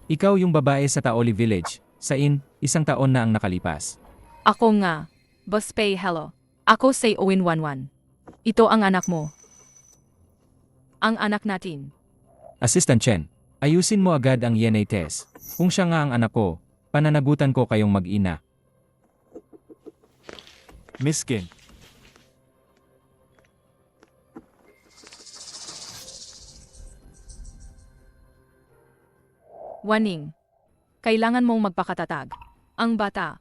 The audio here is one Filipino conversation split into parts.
Ikaw yung babae sa Taoli Village. Isang taon na ang nakalipas. Ako nga. Boss Pay, hello. Ako si Owen Wanwan. Ito ang anak mo. Ang anak natin. Assistant Chen, ayusin mo agad ang DNA test. Kung siya nga ang anak ko, pananagutan ko kayong mag-ina. Miss King. Waning. Kailangan mong magpakatatag. Ang bata.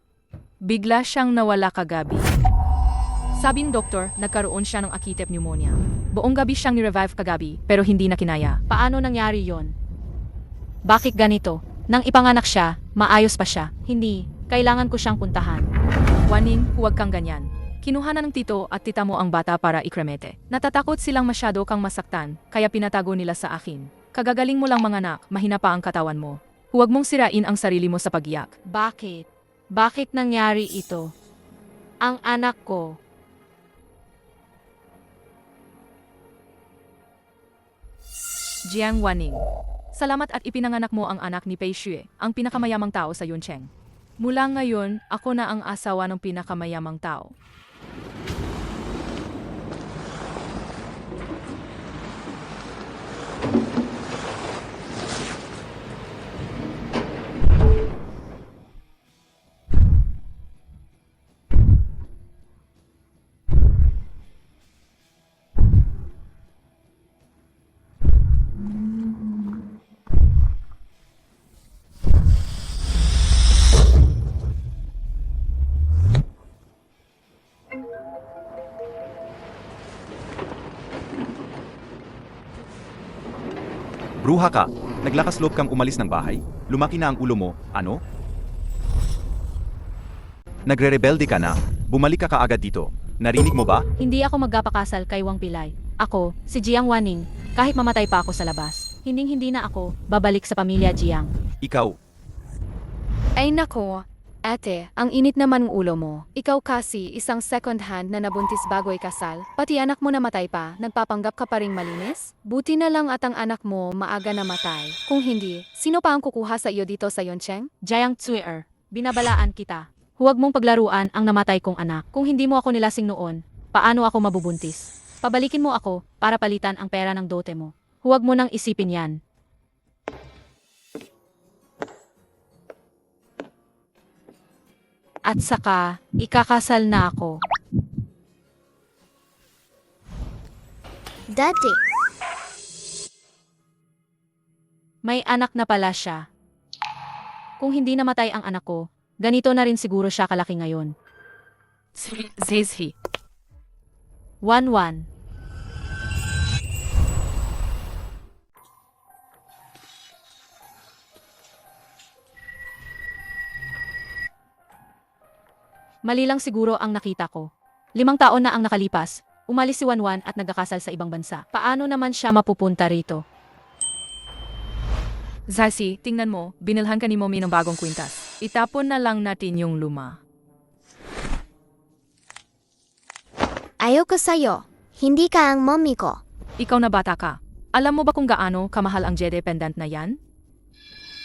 Bigla siyang nawala kagabi. Sabing doktor, nagkaroon siya ng acute pneumonia. Buong gabi siyang ni-revive kagabi, pero hindi na kinaya. Paano nangyari yon? Bakit ganito? Nang ipanganak siya, maayos pa siya. Hindi, kailangan ko siyang puntahan. Waning, huwag kang ganyan. Kinuha na ng tito at tita mo ang bata para ikremete. Natatakot silang masyado kang masaktan, kaya pinatago nila sa akin. Kagagaling mo lang manganak, mahina pa ang katawan mo. Huwag mong sirain ang sarili mo sa pagyak. Bakit? Bakit nangyari ito? Ang anak ko. Jiang Waning. Salamat at ipinanganak mo ang anak ni Pei Xue, ang pinakamayamang tao sa Yuncheng. Mula ngayon, ako na ang asawa ng pinakamayamang tao. Bruha ka. Naglakas loob kang umalis ng bahay. Lumaki na ang ulo mo. Ano? Nagre-rebelde ka na. Bumalik ka kaagad dito. Narinig mo ba? Hindi ako magpapakasal kay Wang Pilay. Ako, si Jiang Waning, kahit mamatay pa ako sa labas. Hindi na ako babalik sa pamilya Jiang. Ikaw. Ay nako, ate, ang init naman ng ulo mo. Ikaw kasi isang second hand na nabuntis bago ikasal, pati anak mo namatay pa, nagpapanggap ka pa ring malinis? Buti na lang at ang anak mo maaga namatay. Kung hindi, sino pa ang kukuha sa iyo dito sa Yuncheng? Jiang Tsuer, binabalaan kita. Huwag mong paglaruan ang namatay kong anak. Kung hindi mo ako nilasing noon, paano ako mabubuntis? Pabalikin mo ako para palitan ang pera ng dote mo. Huwag mo nang isipin yan. At saka, ikakasal na ako. Daddy, May anak na pala siya. Kung hindi namatay ang anak ko, ganito na rin siguro siya kalaki ngayon. Zizhi. Wanwan. Mali lang siguro ang nakita ko. 5 taon na ang nakalipas, umalis si Wanwan at nagkakasal sa ibang bansa. Paano naman siya mapupunta rito? Zaisi, tingnan mo, binilhan ka ni Mommy ng bagong kwintas. Itapon na lang natin yung luma. ayoko sa'yo. Hindi ka ang mommy ko. Ikaw na bata ka. Alam mo ba kung gaano kamahal ang Jede pendant na yan?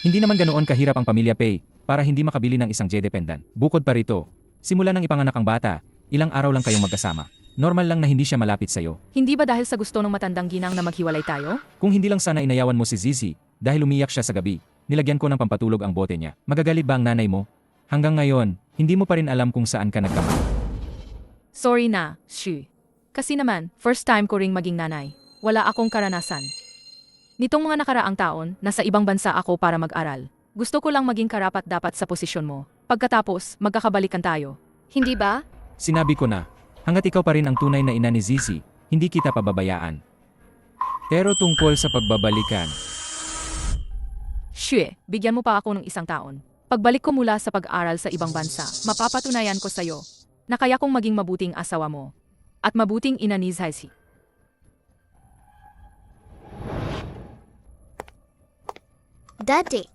Hindi naman ganoon kahirap ang pamilya Pei para hindi makabili ng isang Jede pendant. Bukod pa rito, simula nang ipanganak ang bata, ilang araw lang kayong magkasama. Normal lang na hindi siya malapit sa'yo. Hindi ba dahil sa gusto ng matandang ginang na maghiwalay tayo? Kung hindi lang sana inayawan mo si Zizi, dahil umiyak siya sa gabi, nilagyan ko ng pampatulog ang bote niya. Magagalit ba ang nanay mo? Hanggang ngayon, hindi mo pa rin alam kung saan ka nagkamali. Sorry na, Shu. Kasi naman, first time ko ring maging nanay. Wala akong karanasan. Nitong mga nakaraang taon, nasa ibang bansa ako para mag-aral. Gusto ko lang maging karapat-dapat sa posisyon mo. Pagkatapos, magkakabalikan tayo. Hindi ba? Sinabi ko na, hanggat ikaw pa rin ang tunay na ina ni Zizi, hindi kita pababayaan. Pero tungkol sa pagbabalikan, Shue, bigyan mo pa ako ng 1 taon. Pagbalik ko mula sa pag-aral sa ibang bansa, mapapatunayan ko sa'yo na kaya kong maging mabuting asawa mo at mabuting ina ni Zaisi. Daddy,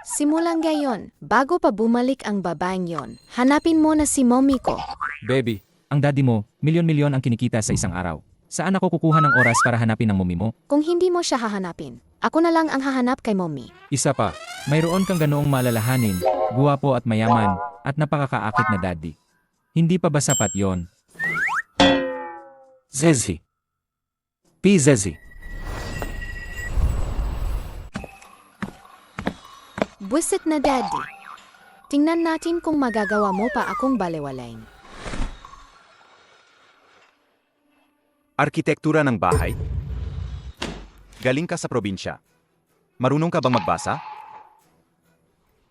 simulan ngayon, bago pa bumalik ang babaeng yon, hanapin mo na si mommy ko. baby, ang daddy mo, milyon-milyon ang kinikita sa isang araw. Saan ako kukuha ng oras para hanapin ang mommy mo? Kung hindi mo siya hahanapin, ako na lang ang hahanap kay mommy. Isa pa, mayroon kang ganoong malalahanin, guwapo at mayaman, at napakakaakit na daddy. Hindi pa ba sapat yon? Zezi. P. Zezi. Buisit na daddy. Tingnan natin kung magagawa mo pa akong balewalain. Arkitektura ng bahay. Galing ka sa probinsya. Marunong ka bang magbasa?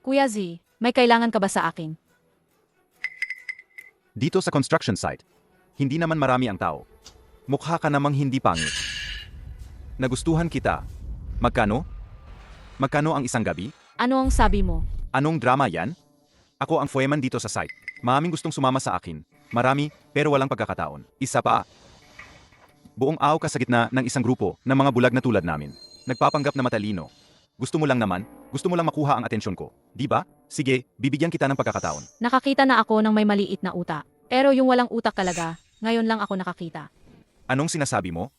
Kuya Z, may kailangan ka ba sa akin? Dito sa construction site, hindi naman marami ang tao. Mukha ka namang hindi pangit. Nagustuhan kita. Magkano? Magkano ang isang gabi? Ano ang sabi mo? Anong drama yan? Ako ang foreman dito sa site. Maraming gustong sumama sa akin. Marami, pero walang pagkakataon. Isa pa. Buong aw ka sa gitna ng isang grupo ng mga bulag na tulad namin. Nagpapanggap na matalino. Gusto mo lang makuha ang atensyon ko. Di ba? Sige, bibigyan kita ng pagkakataon. Nakakita na ako ng may maliit na utak. Pero yung walang utak talaga, ngayon lang ako nakakita. Anong sinasabi mo?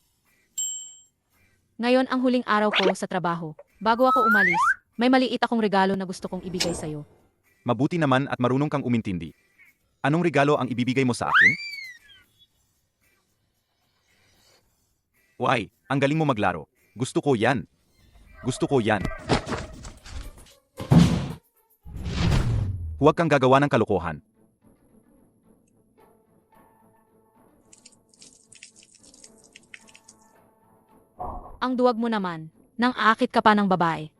Ngayon ang huling araw ko sa trabaho. Bago ako umalis, may maliit akong regalo na gusto kong ibigay sa'yo. Mabuti naman at marunong kang umintindi. Anong regalo ang ibibigay mo sa akin? Why, ang galing mo maglaro. Gusto ko yan. Gusto ko yan. Huwag kang gagawa ng kalokohan. Ang duwag mo naman, nang aakit ka pa ng babae.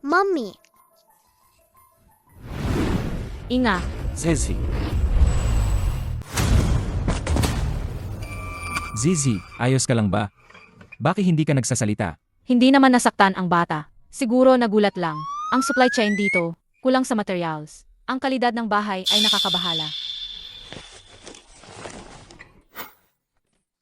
Mommy, Inga, Zezi. Zizi, ayos ka lang ba? Bakit hindi ka nagsasalita? hindi naman nasaktan ang bata. Siguro nagulat lang. Ang supply chain dito, kulang sa materials. Ang kalidad ng bahay ay nakakabahala.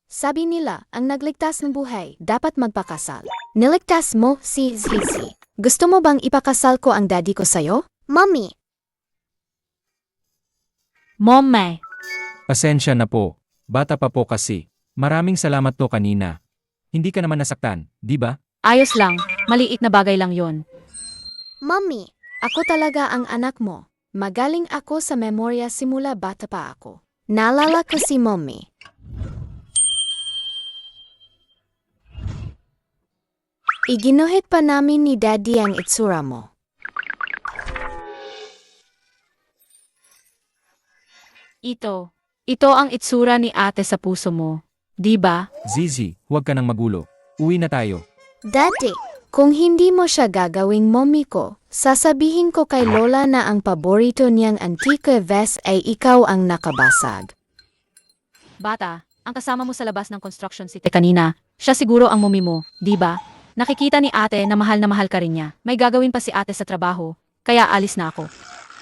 sabi nila, ang nagligtas ng buhay, dapat magpakasal. Niligtas mo si Zizi. Gusto mo bang ipakasal ko ang daddy ko sa'yo? Mommy, Mom, May. Pasensya na po. Bata pa po kasi. Maraming salamat to kanina. Hindi ka naman nasaktan, di ba? Ayos lang, maliit na bagay lang yon. Mommy, ako talaga ang anak mo. Magaling ako sa memorya simula bata pa ako. Naalala ko si Mommy. Iginuhit pa namin ni Daddy ang itsura mo. Ito ang itsura ni ate sa puso mo. Di ba? Zizi, huwag ka nang magulo. Uwi na tayo. Daddy, kung hindi mo siya gagawing mommy ko, sasabihin ko kay Lola na ang paborito niyang antique vest ay ikaw ang nakabasag. Bata, ang kasama mo sa labas ng construction city kanina, siya siguro ang mumi mo, di ba? Nakikita ni ate na mahal ka rin niya. May gagawin pa si ate sa trabaho, kaya alis na ako.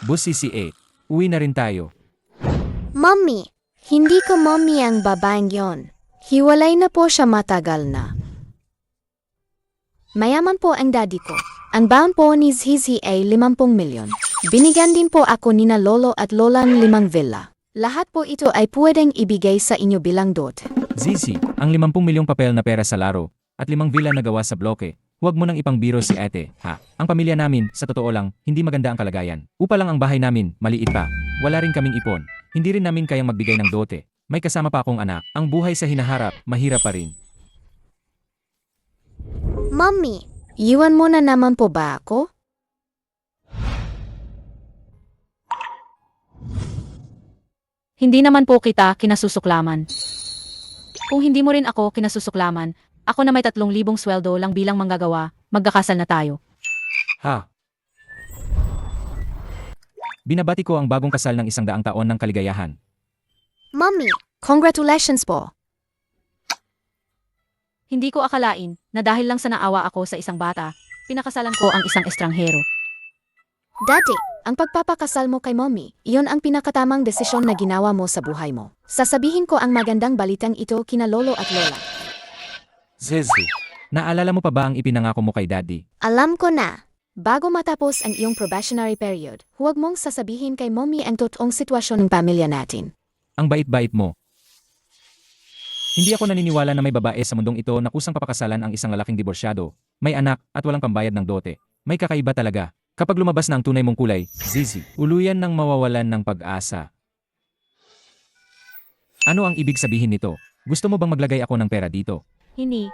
Bus CCA, uwi na rin tayo. Mommy, hindi ko mommy ang babaeng yon. Hiwalay na po siya matagal na. Mayaman po ang daddy ko. Ang baon po ni Zizi ay 50 milyon. Binigyan din po ako nina lolo at lola ng 5 villa. Lahat po ito ay pwedeng ibigay sa inyo bilang dote. Zizi, ang 50 milyong papel na pera sa laro, at 5 villa na gawa sa bloke, huwag mo nang ipangbiro si ate, ha? Ang pamilya namin, sa totoo lang, hindi maganda ang kalagayan. Upa lang ang bahay namin, maliit pa. Wala rin kaming ipon. Hindi rin namin kayang magbigay ng dote. May kasama pa akong anak. Ang buhay sa hinaharap, mahirap pa rin. Mommy, iwan mo na naman po ba ako? Hindi naman po kita kinasusuklaman. Kung hindi mo rin ako kinasusuklaman, ako na may 3,000 sweldo lang bilang manggagawa, magkakasal na tayo. Ha? Binabati ko ang bagong kasal ng 100 taon ng kaligayahan. Mommy, congratulations po. Hindi ko akalain na dahil lang sa naawa ako sa isang bata, pinakasalan ko ang isang estranghero. Daddy, ang pagpapakasal mo kay mommy, iyon ang pinakatamang desisyon na ginawa mo sa buhay mo. Sasabihin ko ang magandang balitang ito kina lolo at lola. Zizi, naalala mo pa ba ang ipinangako mo kay daddy? Alam ko na. Bago matapos ang iyong probationary period, huwag mong sasabihin kay mommy ang totoong sitwasyon ng pamilya natin. Ang bait-bait mo. Hindi ako naniniwala na may babae sa mundong ito na kusang papakasalan ang isang lalaking diborsyado, may anak at walang pambayad ng dote. May kakaiba talaga. Kapag lumabas na ang tunay mong kulay, Zizi, uluyan ng mawawalan ng pag-asa. Ano ang ibig sabihin nito? Gusto mo bang maglagay ako ng pera dito? Hindi.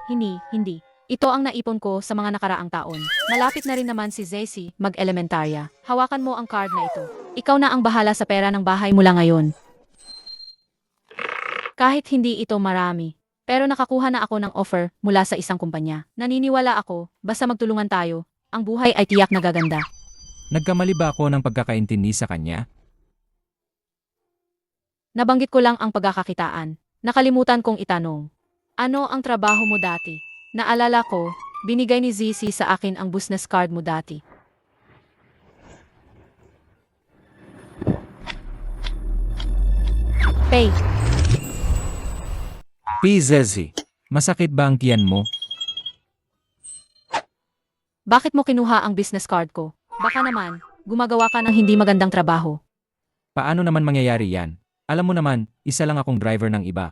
Ito ang naipon ko sa mga nakaraang taon. Malapit na rin naman si Zesi mag-elementarya. Hawakan mo ang card na ito. Ikaw na ang bahala sa pera ng bahay mula ngayon. Kahit hindi ito marami. Pero nakakuha na ako ng offer mula sa isang kumpanya. Naniniwala ako, basta magtulungan tayo, ang buhay ay tiyak na gaganda. Nagkamali ba ako ng pagkakaintindi sa kanya? Nabanggit ko lang ang pagkakakitaan. Nakalimutan kong itanong. Ano ang trabaho mo dati? Naalala ko, binigay ni Zizi sa akin ang business card mo dati. Pay. Zizi, masakit ba ang tiyan mo? Bakit mo kinuha ang business card ko? Baka naman, gumagawa ka ng hindi magandang trabaho. Paano naman mangyayari yan? Alam mo naman, isa lang akong driver ng iba.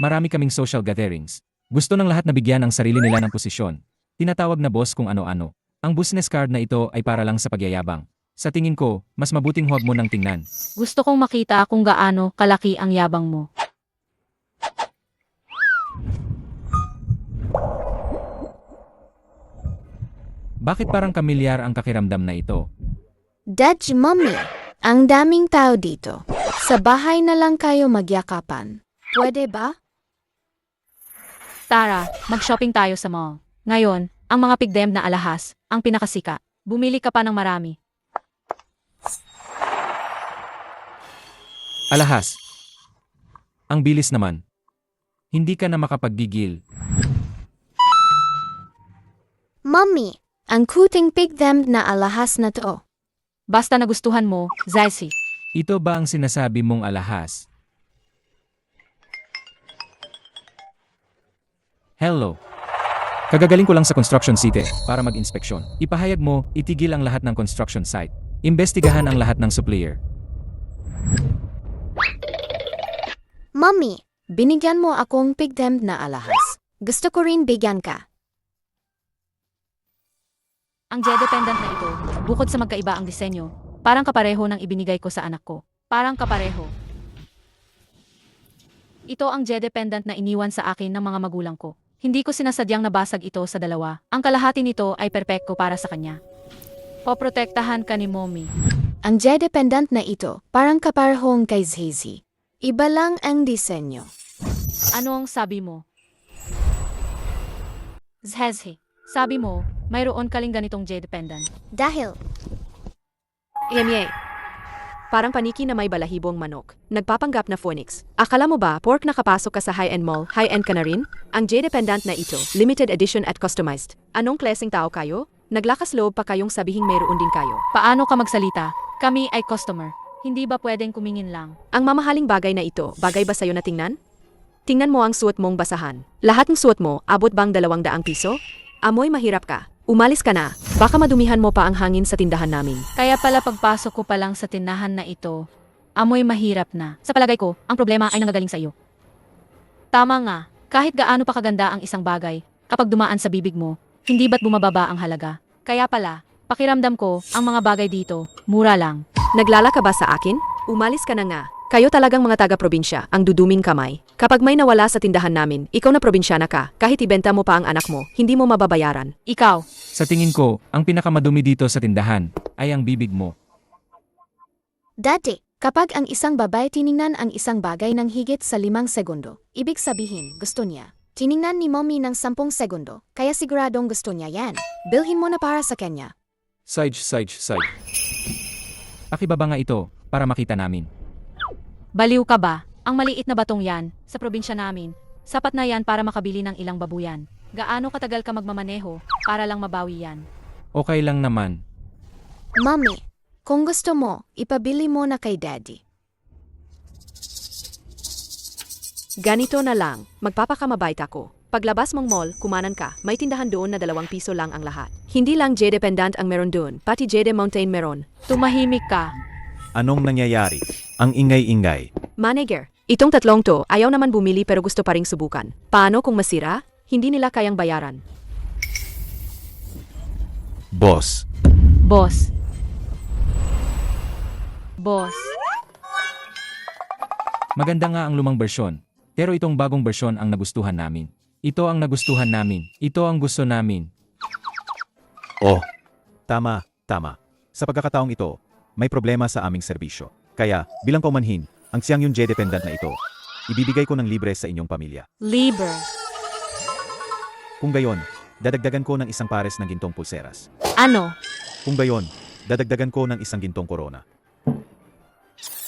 Marami kaming social gatherings. Gusto ng lahat na bigyan ang sarili nila ng posisyon. Tinatawag na boss kung ano-ano. Ang business card na ito ay para lang sa pagyayabang. Sa tingin ko, mas mabuting huwag mo nang tingnan. Gusto kong makita kung gaano kalaki ang yabang mo. Bakit parang kamilyar ang kakiramdam na ito? Dad, mommy, ang daming tao dito. Sa bahay na lang kayo magyakapan. Pwede ba? Tara, mag-shopping tayo sa mall. Ngayon, ang mga pigdem na alahas, ang pinakasika. Bumili ka pa ng marami. Alahas. Ang bilis naman. Hindi ka na makapagdigil. Mommy, ang kuting pigdam na alahas na to. Basta nagustuhan mo, Zesi. Ito ba ang sinasabi mong alahas? Hello. Kagagaling ko lang sa construction site para mag-inspeksyon. Ipahayag mo, itigil ang lahat ng construction site. Imbestigahan ang lahat ng supplier. Mommy, binigyan mo akong pigdam na alahas. Gusto ko rin bigyan ka. Ang J-dependent na ito, bukod sa magkaiba ang disenyo, parang kapareho ng ibinigay ko sa anak ko. Parang kapareho. Ito ang J-dependent na iniwan sa akin ng mga magulang ko. Hindi ko sinasadyang nabasag ito sa dalawa. Ang kalahati nito ay perpekto para sa kanya. Poprotektahan ka ni mommy. Ang J-dependent na ito, parang kaparehong kay Zizi. Iba lang ang disenyo. Ano ang sabi mo? Zhezhi, sabi mo, mayroon kaling ganitong J-dependent. Dahil, Yemye. Parang paniki na may balahibong manok. Nagpapanggap na Phoenix. Akala mo ba, pork nakapasok ka sa high-end mall, high-end ka na rin? Ang J-dependent na ito, limited edition at customized. Anong klaseng tao kayo? Naglakas loob pa kayong sabihing mayroon din kayo. Paano ka magsalita? Kami ay customer. Hindi ba pwedeng kumingin lang? Ang mamahaling bagay na ito, bagay ba sa'yo na tingnan? Tingnan mo ang suot mong basahan. Lahat ng suot mo, abot bang 200 piso? Amoy mahirap ka. Umalis ka na. Baka madumihan mo pa ang hangin sa tindahan namin. Kaya pala pagpasok ko pa lang sa tinahan na ito, amoy mahirap na. Sa palagay ko, ang problema ay nanggagaling sa iyo. Tama nga, kahit gaano pa kaganda ang isang bagay, kapag dumaan sa bibig mo, hindi ba't bumababa ang halaga? Kaya pala, pakiramdam ko, ang mga bagay dito, mura lang. Naglala ka ba sa akin? Umalis ka na nga. Kayo talagang mga taga-probinsya, ang duduming kamay. Kapag may nawala sa tindahan namin, ikaw na probinsyana ka, kahit ibenta mo pa ang anak mo, hindi mo mababayaran. Ikaw, Sa tingin ko, ang pinakamadumi dito sa tindahan ay ang bibig mo. dati, kapag ang isang babae tiningnan ang isang bagay ng higit sa 5 segundo, ibig sabihin, gusto niya. Tiningnan ni mommy ng 10 segundo, kaya siguradong gusto niya yan. Bilhin mo na para sa kanya. Side. Pakibaba nga ito para makita namin. baliw ka ba? Ang maliit na batong yan, sa probinsya namin, sapat na yan para makabili ng ilang babuyan. Gaano katagal ka magmamaneho para lang mabawi yan? Okay lang naman. Mommy, kung gusto mo, ipabili mo na kay daddy. Ganito na lang, magpapakamabait ako. Paglabas mong mall, kumanan ka, may tindahan doon na 2 piso lang ang lahat. Hindi lang Jade Pendant ang meron doon, pati Jade Mountain meron. Tumahimik ka. Anong nangyayari? Ang ingay-ingay. Manager, itong tatlong to, ayaw naman bumili pero gusto pa ring subukan. Paano kung masira? Hindi nila kayang bayaran. Boss. Boss. Boss. Maganda nga ang lumang bersyon, pero itong bagong bersyon ang nagustuhan namin. Ito ang nagustuhan namin. Ito ang gusto namin. Oh, tama. Sa pagkakataong ito, may problema sa aming serbisyo. Kaya, bilang paumanhin, ang siyang yung Jade Pendant na ito, ibibigay ko ng libre sa inyong pamilya. Libre. Kung gayon, dadagdagan ko ng 1 pares ng gintong pulseras. Ano? Kung gayon, dadagdagan ko ng 1 gintong korona.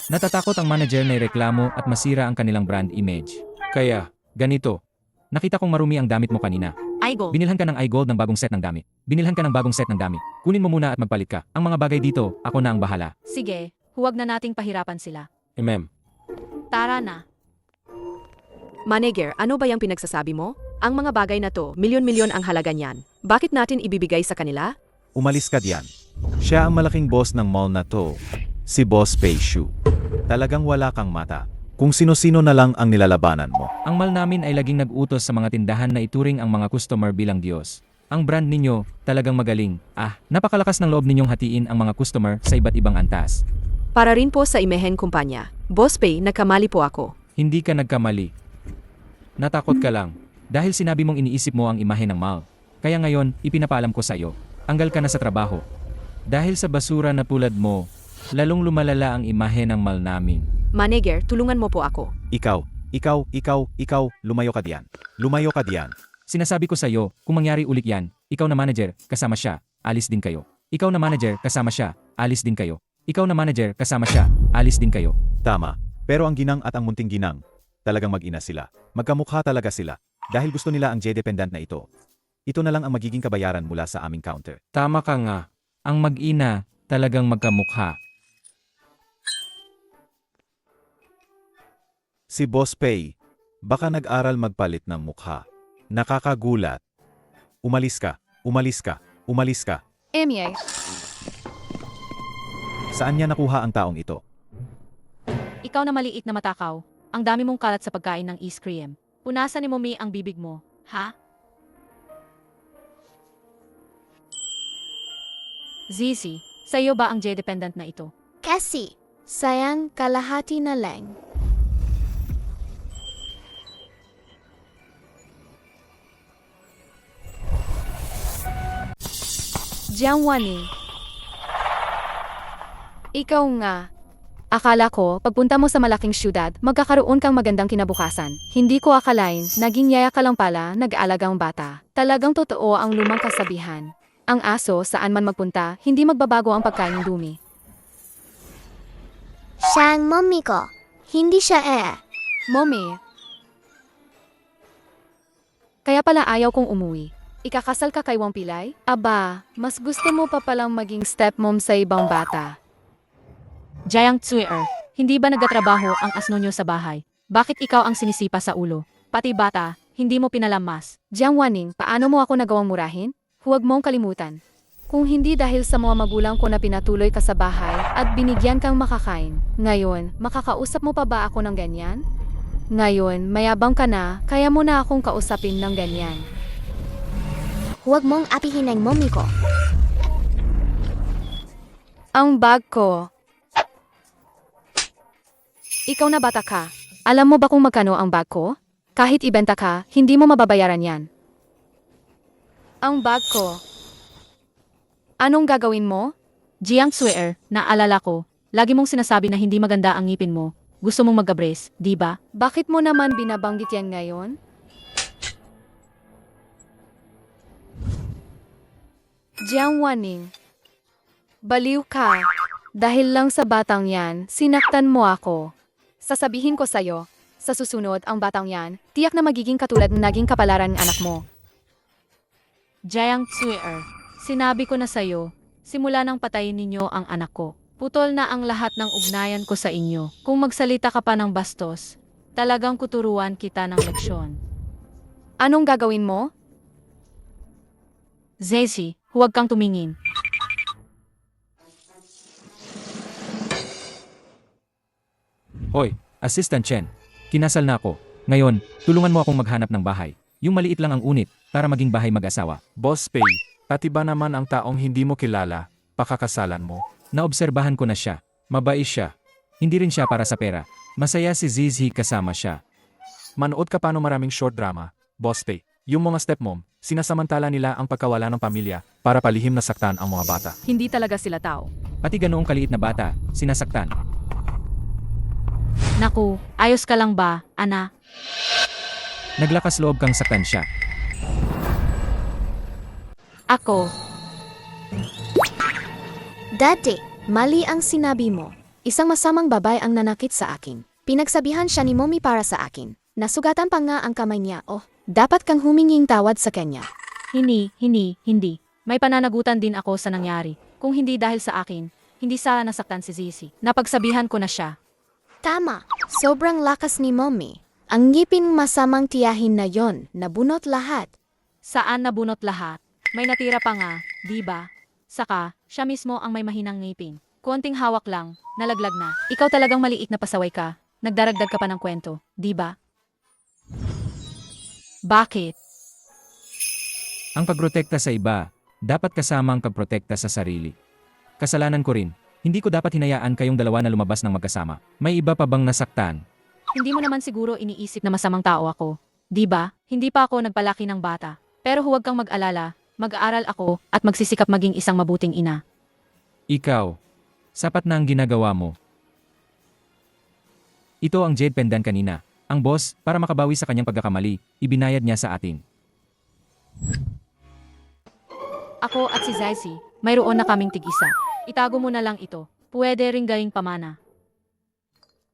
Natatakot ang manager na ireklamo at masira ang kanilang brand image. Kaya, ganito. Nakita kong marumi ang damit mo kanina. iGold. Binilhan ka ng iGold ng bagong set ng damit. Binilhan ka ng bagong set ng damit. Kunin mo muna at magpalit ka. Ang mga bagay dito, ako na ang bahala. Sige, huwag na nating pahirapan sila. Ma'am. Tara na. Manager, ano ba yung pinagsasabi mo? Ang mga bagay na to, milyon-milyon ang halaga niyan. Bakit natin ibibigay sa kanila? Umalis ka diyan. Siya ang malaking boss ng mall na to. Si Boss Pei Shu. Talagang wala kang mata. Kung sino-sino na lang ang nilalabanan mo. Ang mall namin ay laging nag-utos sa mga tindahan na ituring ang mga customer bilang Diyos. Ang brand ninyo, talagang magaling. Napakalakas ng loob ninyong hatiin ang mga customer sa iba't ibang antas. Para rin po sa imeheng kumpanya. Boss Pei, nagkamali po ako. Hindi ka nagkamali. Natakot ka lang. Dahil sinabi mong iniisip mo ang imahe ng mall. Kaya ngayon, ipinapaalam ko sa iyo. Anggal ka na sa trabaho. Dahil sa basura na tulad mo, lalong lumalala ang imahe ng mall namin. Manager, tulungan mo po ako. Ikaw, lumayo ka diyan. Lumayo ka diyan. Sinasabi ko sa iyo, kung mangyari ulit yan, ikaw na manager, kasama siya, alis din kayo. Ikaw na manager, kasama siya, alis din kayo. Ikaw na manager, kasama siya, alis din kayo. Tama. Pero ang ginang at ang munting ginang, talagang mag-ina sila. Magkamukha talaga sila. Dahil gusto nila ang Jade Pendant na ito. Ito na lang ang magiging kabayaran mula sa aming counter. Tama ka nga. Ang mag-ina, talagang magkamukha. Si Boss Pei, baka nag-aral magpalit ng mukha. Nakakagulat. Umalis ka. Emye, Saan niya nakuha ang taong ito? Ikaw na maliit na matakaw. Ang dami mong kalat sa pagkain ng ice cream. Punasan ni Mommy ang bibig mo. Ha? Zizi, sa iyo ba ang Jade Pendant na ito? Kasi, sayang kalahati na lang. Jiangwani. Ikaw nga. Akala ko, pagpunta mo sa malaking syudad, magkakaroon kang magandang kinabukasan. Hindi ko akalain, naging yaya ka lang pala, nag-aalagang bata. Talagang totoo ang lumang kasabihan. Ang aso, saan man magpunta, hindi magbabago ang pagkain dumi. Siya ang mommy ko. Hindi siya Mommy. Kaya pala ayaw kong umuwi. Ikakasal ka kay Wang Pilay? Aba, mas gusto mo pa palang maging stepmom sa ibang bata. Jiang Tsuer, hindi ba nagtatrabaho ang asno nyo sa bahay? Bakit ikaw ang sinisipa sa ulo? Pati bata, hindi mo pinalamas. Jiang Waning, paano mo ako nagawang murahin? Huwag mong kalimutan. Kung hindi dahil sa mga magulang ko na pinatuloy ka sa bahay at binigyan kang makakain, ngayon, makakausap mo pa ba ako ng ganyan? Ngayon, mayabang ka na, kaya mo na akong kausapin ng ganyan. Huwag mong apihin ang mommy ko. Ang bag ko. Ikaw na bata ka. Alam mo ba kung magkano ang bag ko? Kahit ibenta ka, hindi mo mababayaran yan. Ang bag ko. Anong gagawin mo? Jiang Tsuer, naalala ko, lagi mong sinasabi na hindi maganda ang ngipin mo. Gusto mong mag-brace, di ba? Bakit mo naman binabanggit yan ngayon? Jiang Waning. Baliw ka. Dahil lang sa batang yan, sinaktan mo ako. Sasabihin ko sa'yo, sa susunod ang batang yan, tiyak na magiging katulad ng naging kapalaran ng anak mo. Jiang Tsuer, sinabi ko na sa'yo, simula nang patayin ninyo ang anak ko. Putol na ang lahat ng ugnayan ko sa inyo. Kung magsalita ka pa ng bastos, talagang kuturuan kita ng leksyon. Anong gagawin mo? Zesi, huwag kang tumingin. Hoy, Assistant Chen. Kinasal na ako. Ngayon, tulungan mo akong maghanap ng bahay. Yung maliit lang ang unit, para maging bahay mag-asawa. Boss Pei, pati ba naman ang taong hindi mo kilala, pakakasalan mo? Naobserbahan ko na siya. Mabait siya. Hindi rin siya para sa pera. Masaya si Zizi kasama siya. Manood ka pa ng maraming short drama, Boss Pei. Yung mga stepmom, sinasamantala nila ang pagkawala ng pamilya para palihim na saktan ang mga bata. Hindi talaga sila tao. Pati ganoong kaliit na bata, sinasaktan. Naku, ayos ka lang ba, Ana? Naglakas loob kang saktan siya. Ako, Daddy, mali ang sinabi mo. Isang masamang babae ang nanakit sa akin. Pinagsabihan siya ni Mommy para sa akin. Nasugatan pa nga ang kamay niya. Oh, dapat kang huminging tawad sa kanya. hindi. May pananagutan din ako sa nangyari. Kung hindi dahil sa akin, hindi sana nasaktan si Zizi. Napagsabihan ko na siya. Tama, sobrang lakas ni Mommy. Ang ngipin masamang tiyahin na yon, nabunot lahat. Saan nabunot lahat? May natira pa nga, di ba? Saka, siya mismo ang may mahinang ngipin. Konting hawak lang, nalaglag na. Ikaw talagang maliit na pasaway ka. Nagdaragdag ka pa ng kwento, di ba? Bakit? Ang pagprotekta sa iba, dapat kasama ang pagprotekta sa sarili. Kasalanan ko rin. Hindi ko dapat hinayaan kayong dalawa na lumabas ng magkasama. May iba pa bang nasaktan? Hindi mo naman siguro iniisip na masamang tao ako. Di ba? Hindi pa ako nagpalaki ng bata. Pero huwag kang mag-alala. Mag-aaral ako at magsisikap maging isang mabuting ina. Ikaw, sapat na ang ginagawa mo. Ito ang jade pendant kanina. Ang boss, para makabawi sa kanyang pagkakamali, ibinayad niya sa atin. Ako at si Zaisi, mayroon na kaming tig-isa. Itago mo na lang ito. Pwede ring gawing pamana.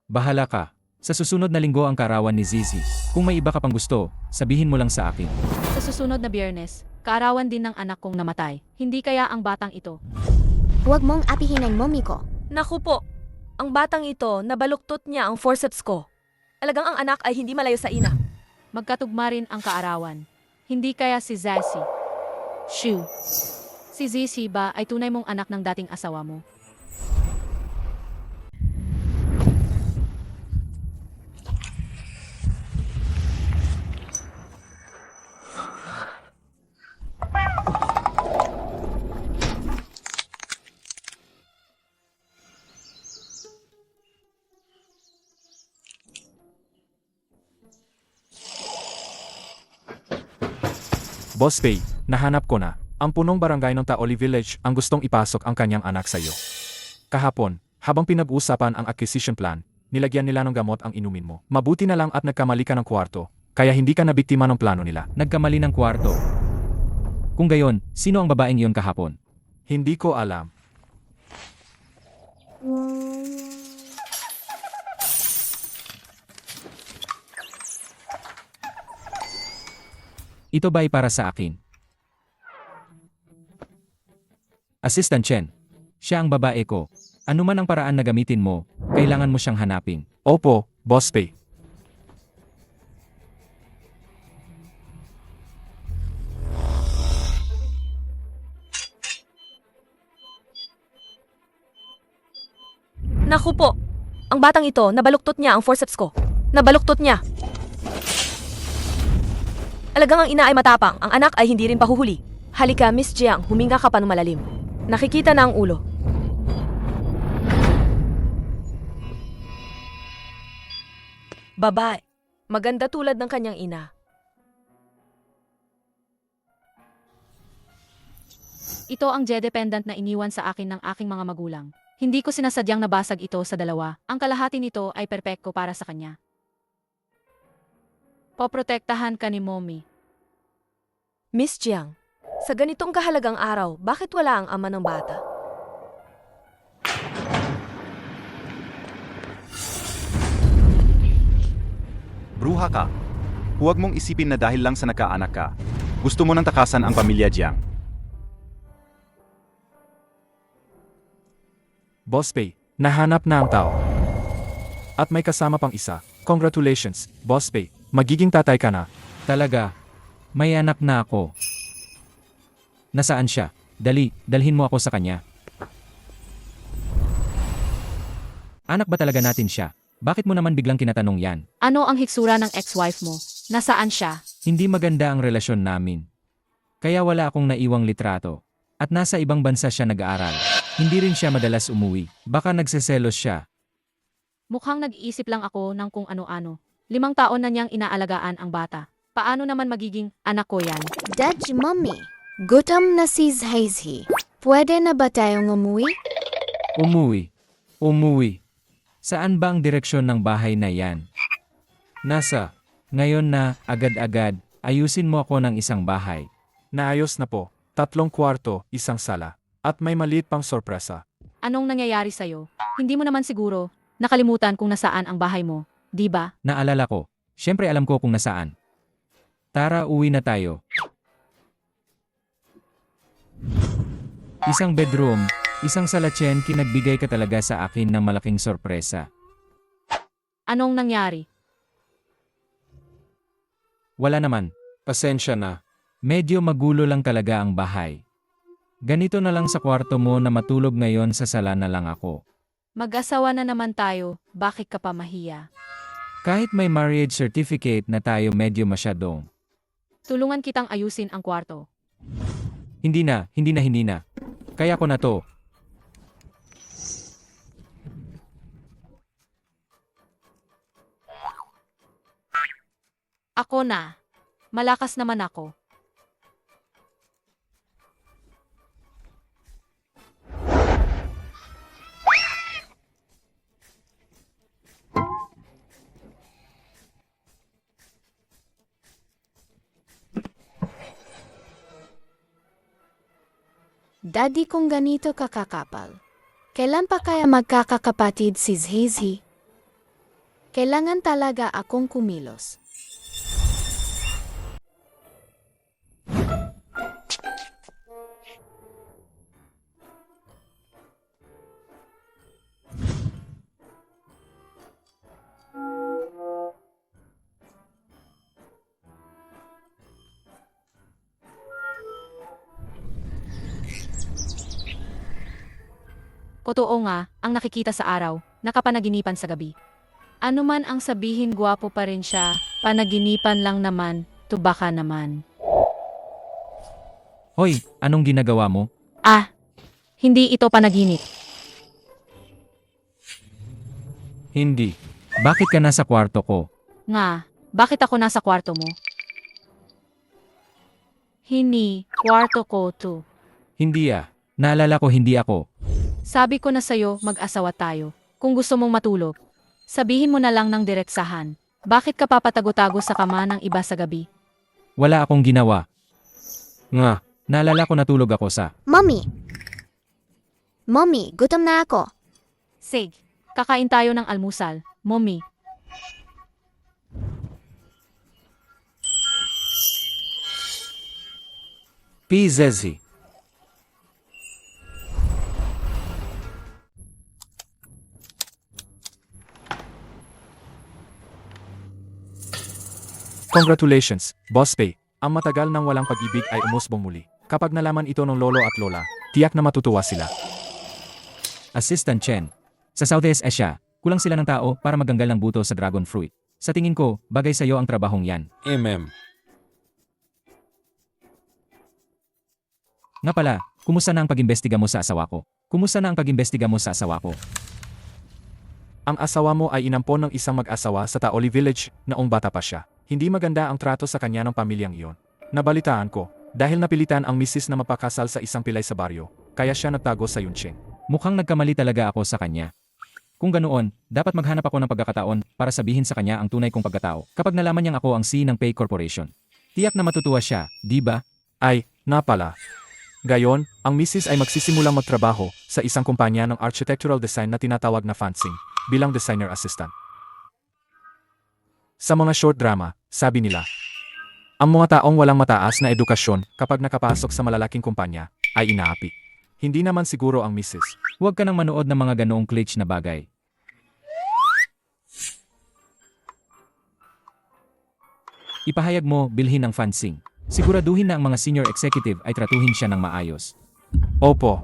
Bahala ka. Sa susunod na linggo ang karawan ni Zizi. Kung may iba ka pang gusto, sabihin mo lang sa akin. Sa susunod na Biyernes, kaarawan din ng anak kong namatay. Hindi kaya ang batang ito. Huwag mong apihin ang Mommy ko. Naku po, ang batang ito, nabaluktot niya ang forceps ko. Alagang ang anak ay hindi malayo sa ina. Magkatugma rin ang kaarawan. Hindi kaya si Zaisi. Shoo. Si Zizi ba ay tunay mong anak ng dating asawa mo? Boss Pei, nahanap ko na. Ang punong barangay ng Taoli Village ang gustong ipasok ang kanyang anak sa iyo. Kahapon, habang pinag-uusapan ang acquisition plan, nilagyan nila ng gamot ang inumin mo. Mabuti na lang at nagkamali ka ng kwarto, kaya hindi ka nabiktima ng plano nila. Nagkamali ng kwarto. Kung gayon, sino ang babaeng iyon kahapon? Hindi ko alam. Ito ba ay para sa akin? Assistant Chen, siya ang babae ko. Ano man ang paraan na gamitin mo, kailangan mo siyang hanapin. Opo, Boss Pei. Naku po, ang batang ito, nabaluktot niya ang forceps ko. Nabaluktot niya. Alagang ang ina ay matapang, ang anak ay hindi rin pahuhuli. Halika, Miss Jiang, huminga ka pa ng malalim. Nakikita na ang ulo. Babae, maganda tulad ng kanyang ina. Ito ang jade pendant na iniwan sa akin ng aking mga magulang. Hindi ko sinasadyang nabasag ito sa dalawa. Ang kalahati nito ay perpekto para sa kanya. Poprotektahan ka ni Mommy. Miss Jiang, sa ganitong kahalagang araw, bakit wala ang ama ng bata? Bruha ka. Huwag mong isipin na dahil lang sa nakaanak ka, gusto mo nang takasan ang pamilya Jiang. Boss Pei, nahanap na ang tao. At may kasama pang isa. Congratulations, Boss Pei. Magiging tatay ka na. Talaga, May anak na ako. Nasaan siya? Dali, dalhin mo ako sa kanya. Anak ba talaga natin siya? Bakit mo naman biglang kinatanong yan? Ano ang hitsura ng ex-wife mo? Nasaan siya? Hindi maganda ang relasyon namin. Kaya wala akong naiwang litrato. At nasa ibang bansa siya nag-aaral. Hindi rin siya madalas umuwi. Baka nagseselos siya. Mukhang nag-iisip lang ako ng kung ano-ano. 5 taon na niyang inaalagaan ang bata. Paano naman magiging anak ko yan? Daddy, Mommy, gutom na si Hazy. Pwede na ba tayong umuwi? Umuwi. Saan ba ang direksyon ng bahay na yan? Ngayon na, agad-agad, ayusin mo ako ng isang bahay. Naayos na po. 3 kwarto, 1 sala. At may maliit pang sorpresa. Anong nangyayari sa'yo? Hindi mo naman siguro nakalimutan kung nasaan ang bahay mo, di ba? Naalala ko. Siyempre alam ko kung nasaan. Tara, uwi na tayo. Isang bedroom, isang salatchen, kinagbigay ka talaga sa akin ng malaking sorpresa. Anong nangyari? Wala naman. Pasensya na. Medyo magulo lang talaga ang bahay. Ganito na lang sa kwarto mo na matulog ngayon, sa sala na lang ako. Mag-asawa na naman tayo, bakit ka pa mahiya? Kahit may marriage certificate na tayo, medyo masyadong. Tulungan kitang ayusin ang kwarto. Hindi na. Kaya ko na to. Ako na. Malakas naman ako. Daddy, kung ganito kakakapal, kailan pa kaya magkakakapatid si Hazy? Kailangan talaga akong kumilos. Totoo nga, ang nakikita sa araw, nakapanaginipan sa gabi. Ano man ang sabihin, gwapo pa rin siya, panaginipan lang naman, tubaka naman. Hoy, anong ginagawa mo? Hindi ito panaginip. Hindi. Bakit ka nasa kwarto ko? Nga, bakit ako nasa kwarto mo? Kwarto ko to. Hindi Naalala ko, hindi ako. Sabi ko na sa'yo, mag-asawa tayo. Kung gusto mong matulog, sabihin mo na lang ng direksahan. Bakit ka papatago-tago sa kama ng iba sa gabi? Wala akong ginawa. Naalala ko, natulog ako sa... Mommy, gutom na ako. Sig, kakain tayo ng almusal. Mommy, PZZ. Congratulations, Boss Pei. Ang matagal nang walang pag-ibig ay umusbong muli. Kapag nalaman ito ng lolo at lola, tiyak na matutuwa sila. Assistant Chen. Sa Southeast Asia, kulang sila ng tao para magganggal ng buto sa dragon fruit. Sa tingin ko, bagay sa'yo ang trabahong yan. Nga pala, kumusta na ang pag-imbestiga mo sa asawa ko? Ang asawa mo ay inampon ng isang mag-asawa sa Taoli Village noong bata pa siya. Hindi maganda ang trato sa kanya ng pamilyang iyon. Nabalitaan ko, dahil napilitan ang misis na mapakasal sa isang pilay sa baryo, kaya siya nagtago sa Yunqing. Mukhang nagkamali talaga ako sa kanya. Kung ganoon, dapat maghanap ako ng pagkakataon para sabihin sa kanya ang tunay kong pagkatao. Kapag nalaman niyang ako ang CEO ng Pei Corporation, tiyak na matutuwa siya, di ba? Ay, napala. Gayon, ang misis ay magsisimulang magtrabaho sa isang kumpanya ng architectural design na tinatawag na Fansing bilang designer assistant. Sa mga short drama, sabi nila, ang mga taong walang mataas na edukasyon kapag nakapasok sa malalaking kumpanya ay inaapi. Hindi naman siguro ang misis. Huwag ka nang manood ng mga ganoong klitsch na bagay. Ipahayag mo, bilhin ang Fansing. Siguraduhin na ang mga senior executive ay tratuhin siya ng maayos. Opo.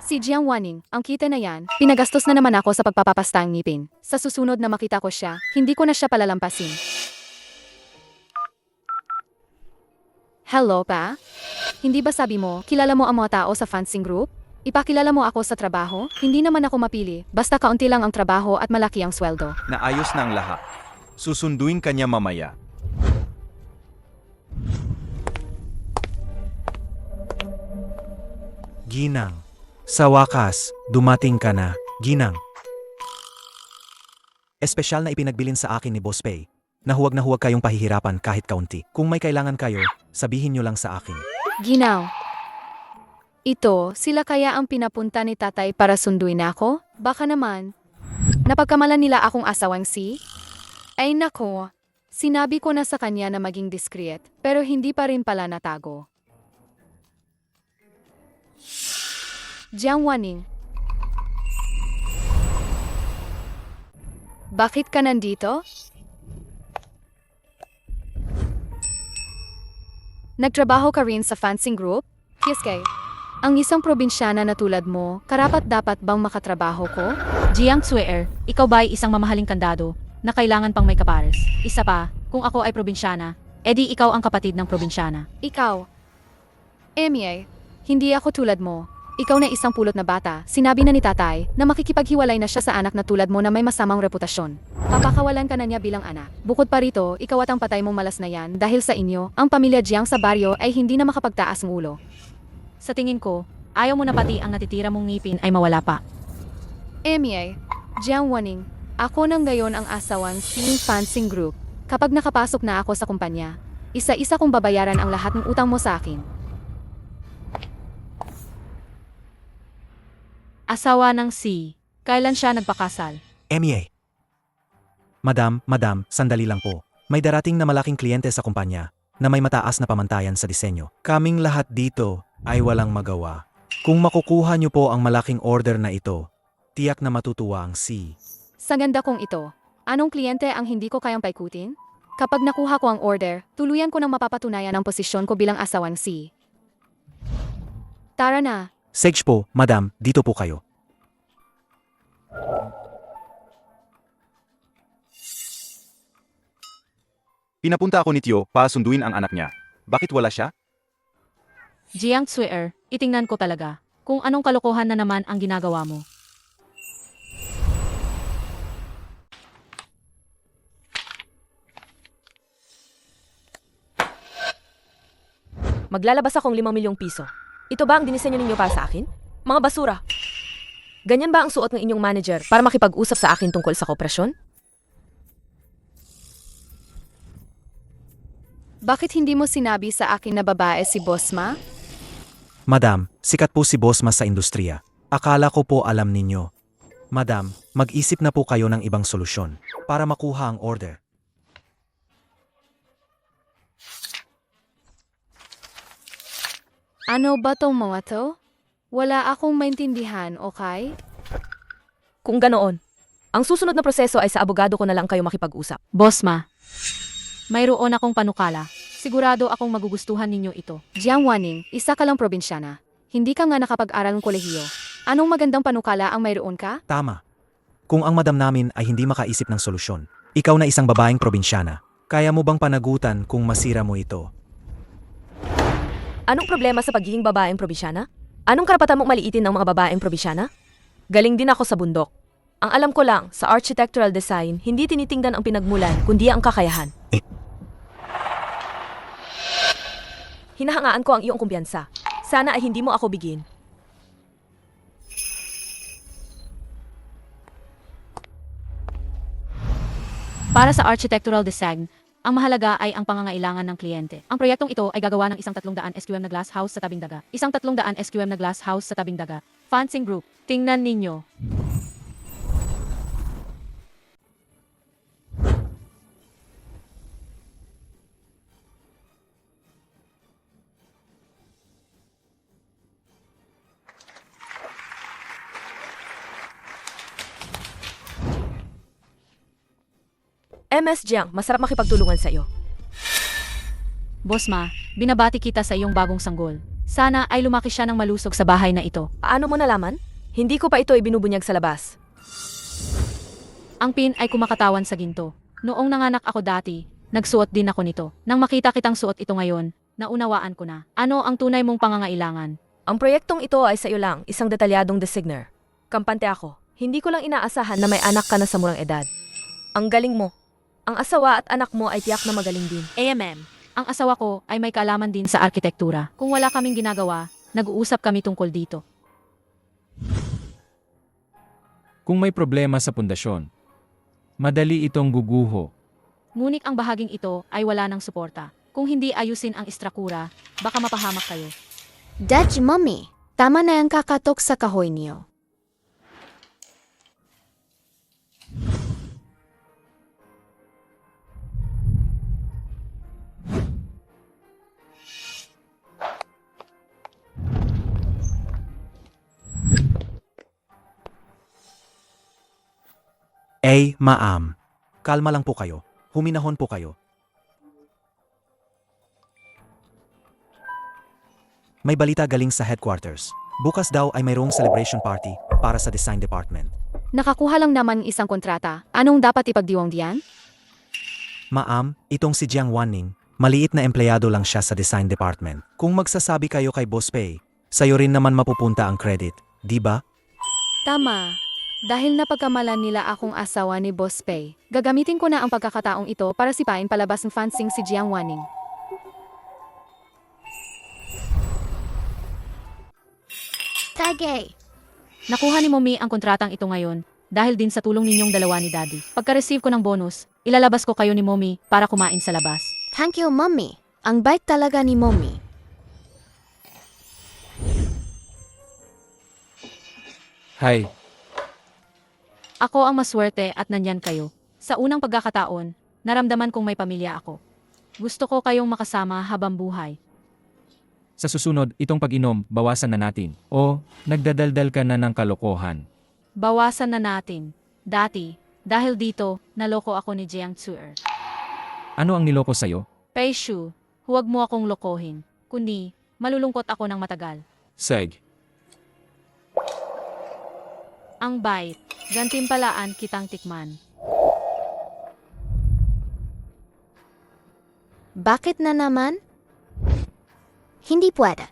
Si Jiang Waning, ang kita na yan, pinagastos na naman ako sa pagpapapasta ng ngipin. Sa susunod na makita ko siya, hindi ko na siya palalampasin. Hello, pa? Hindi ba sabi mo, kilala mo ang mga tao sa fencing group? Ipakilala mo ako sa trabaho? Hindi naman ako mapili, basta kaunti lang ang trabaho at malaki ang sweldo. Naayos na ang lahat. Susunduin kanya mamaya. Ginang, sa wakas, dumating ka na, Ginang. Espesyal na ipinagbilin sa akin ni Boss Pei, na huwag kayong pahihirapan kahit kaunti. Kung may kailangan kayo, sabihin nyo lang sa akin. Ginaw. Ito, sila kaya ang pinapunta ni tatay para sunduin ako? Baka naman. Napagkamalan nila akong asawang si? Ay nako, sinabi ko na sa kanya na maging discreet, pero hindi pa rin pala natago. Jiang Waning. Bakit ka nandito? Nagtrabaho ka rin sa fencing group? Yes, kay. Ang isang probinsyana na tulad mo, karapat-dapat bang makatrabaho ko? Jiang Tsuer, ikaw ba ay isang mamahaling kandado na kailangan pang may kapares? Isa pa, kung ako ay probinsyana, edi ikaw ang kapatid ng probinsyana. Ikaw. Emie, hindi ako tulad mo. Ikaw na isang pulot na bata, sinabi na ni tatay na makikipaghiwalay na siya sa anak na tulad mo na may masamang reputasyon. Papakawalan ka na niya bilang anak. Bukod pa rito, ikaw at ang patay mong malas na yan dahil sa inyo, ang pamilya Jiang sa baryo ay hindi na makapagtaas ng ulo. Sa tingin ko, ayaw mo na pati ang natitira mong ngipin ay mawala pa. Emie, Jiang Waning, ako nang gayon ang asawan Team Fencing Group. Kapag nakapasok na ako sa kumpanya, isa-isa kong babayaran ang lahat ng utang mo sa akin. Asawa ng si, kailan siya nagpakasal? Emie. Madam, sandali lang po. May darating na malaking kliyente sa kumpanya na may mataas na pamantayan sa disenyo. Kaming lahat dito ay walang magawa. Kung makukuha niyo po ang malaking order na ito, tiyak na matutuwa ang si. Sa ganda kong ito, anong kliyente ang hindi ko kayang paikutin? Kapag nakuha ko ang order, tuluyan ko nang mapapatunayan ang posisyon ko bilang asawang si. Tara na. Sage po, madam, dito po kayo. Pinapunta ako ni Tio para sunduin ang anak niya. Bakit wala siya? Jiang Tsuer, itingnan ko talaga kung anong kalokohan na naman ang ginagawa mo. Maglalabas akong 5 milyong piso. Ito ba ang dinisenyo ninyo para sa akin? Mga basura. Ganyan ba ang suot ng inyong manager para makipag-usap sa akin tungkol sa kooperasyon? Bakit hindi mo sinabi sa akin na babae si Bosma? Madam, sikat po si Bosma sa industriya. Akala ko po alam ninyo. Madam, mag-isip na po kayo ng ibang solusyon para makuha ang order. Ano ba tong mga to? Wala akong maintindihan, okay? Kung ganoon, ang susunod na proseso ay sa abogado ko na lang kayo makipag-usap. Bosma, mayroon akong panukala. Sigurado akong magugustuhan ninyo ito. Jiang Waning, isa ka lang probinsyana. Hindi ka nga nakapag-aral ng kolehiyo. Anong magandang panukala ang mayroon ka? Tama. Kung ang madam namin ay hindi makaisip ng solusyon, ikaw na isang babaeng probinsyana, kaya mo bang panagutan kung masira mo ito? Anong problema sa pagiging babaeng probinsyana? Anong karapatan mong maliitin ng mga babaeng probinsyana? Galing din ako sa bundok. Ang alam ko lang, sa architectural design, hindi tinitingnan ang pinagmulan, kundi ang kakayahan. Hinahangaan ko ang iyong kumpiyansa. Sana ay hindi mo ako bigin. Para sa architectural design, ang mahalaga ay ang pangangailangan ng kliyente. Ang proyektong ito ay gagawa ng isang 300 SQM na glass house sa tabing dagat. Isang 300 SQM na glass house sa tabing dagat. Fencing Group, tingnan ninyo. MS Jiang, masarap makipagtulungan sa iyo. Boss Ma, binabati kita sa iyong bagong sanggol. Sana ay lumaki siya ng malusog sa bahay na ito. Paano mo nalaman? Hindi ko pa ito ibinubunyag sa labas. Ang pin ay kumakatawan sa ginto. Noong nanganak ako dati, nagsuot din ako nito. Nang makita kitang suot ito ngayon, naunawaan ko na. Ano ang tunay mong pangangailangan? Ang proyektong ito ay sa iyo lang, isang detalyadong designer. Kampante ako. Hindi ko lang inaasahan na may anak ka na sa murang edad. Ang galing mo. Ang asawa at anak mo ay tiyak na magaling din. AMM. Ang asawa ko ay may kaalaman din sa arkitektura. Kung wala kaming ginagawa, nag-uusap kami tungkol dito. Kung may problema sa pundasyon, madali itong guguho. Ngunit ang bahaging ito ay wala ng suporta. Kung hindi ayusin ang istrakura, baka mapahamak kayo. Dad, Mommy, tama na ang kakatok sa kahoy niyo. Ma'am. Kalma lang po kayo. Huminahon po kayo. May balita galing sa headquarters. Bukas daw ay mayroong celebration party para sa design department. Nakakuha lang naman isang kontrata. Anong dapat ipagdiwang diyan? Ma'am, itong si Jiang Wanning, maliit na empleyado lang siya sa design department. Kung magsasabi kayo kay Boss Pei, sa'yo rin naman mapupunta ang credit, di ba? Tama. Dahil napagkamalan nila akong asawa ni Boss Pei, gagamitin ko na ang pagkakataong ito para sipain palabas ng fansing si Jiang Wanning. Tagay. Nakuha ni Mommy ang kontratang ito ngayon dahil din sa tulong ninyong dalawa ni Daddy. Pagka-receive ko ng bonus, ilalabas ko kayo ni Mommy para kumain sa labas. Thank you, Mommy. Ang bait talaga ni Mommy. Hay, Ako ang maswerte at nandyan kayo. Sa unang pagkakataon, naramdaman kong may pamilya ako. Gusto ko kayong makasama habang buhay. sa susunod, itong pag-inom, bawasan na natin. O, nagdadaldal ka na ng kalokohan. Bawasan na natin. Dati, dahil dito, naloko ako ni Jiang Tsuer. Ano ang niloko sa'yo? Pei Shu, huwag mo akong lokohin. Kundi, malulungkot ako ng matagal. Seg. Ang bait, gantimpalaan kitang tikman. Bakit na naman? Hindi pwede.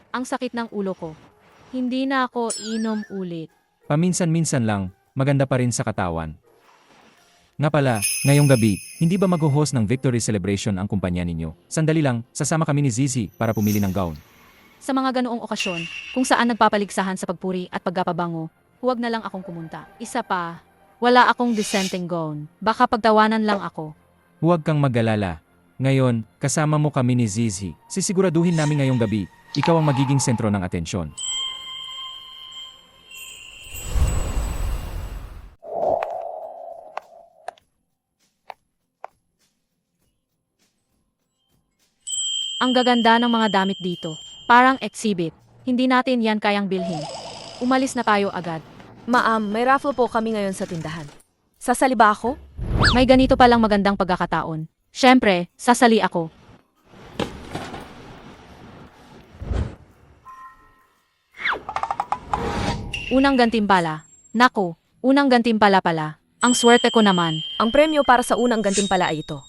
Ang sakit ng ulo ko. Hindi na ako inom ulit. Paminsan-minsan lang, maganda pa rin sa katawan. Nga pala, ngayong gabi, hindi ba mag-host ng victory celebration ang kumpanya ninyo? Sandali lang, sasama kami ni Zizi para pumili ng gown. Sa mga ganoong okasyon, kung saan nagpapaligsahan sa pagpuri at pagkapabango, huwag na lang akong kumunta. Isa pa, wala akong dissenting gown. Baka pagtawanan lang ako. Huwag kang mag-alala. Ngayon, kasama mo kami ni Zizi. Sisiguraduhin namin ngayong gabi, ikaw ang magiging sentro ng atensyon. Ang gaganda ng mga damit dito. Parang exhibit. Hindi natin yan kayang bilhin. Umalis na tayo agad. Ma'am, may raffle po kami ngayon sa tindahan. Sasali ba ako? May ganito palang magandang pagkakataon. Siyempre, sasali ako. Unang gantimpala. Naku, unang gantimpala pala. Ang swerte ko naman. Ang premyo para sa unang gantimpala ay ito.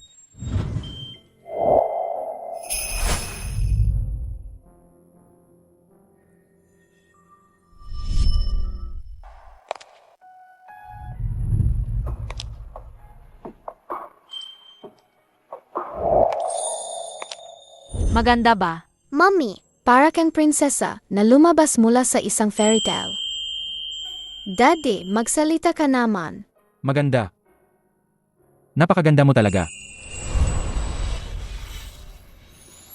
Maganda ba? Mommy, para kang prinsesa na lumabas mula sa isang fairy tale. Daddy, magsalita ka naman. Maganda. Napakaganda mo talaga.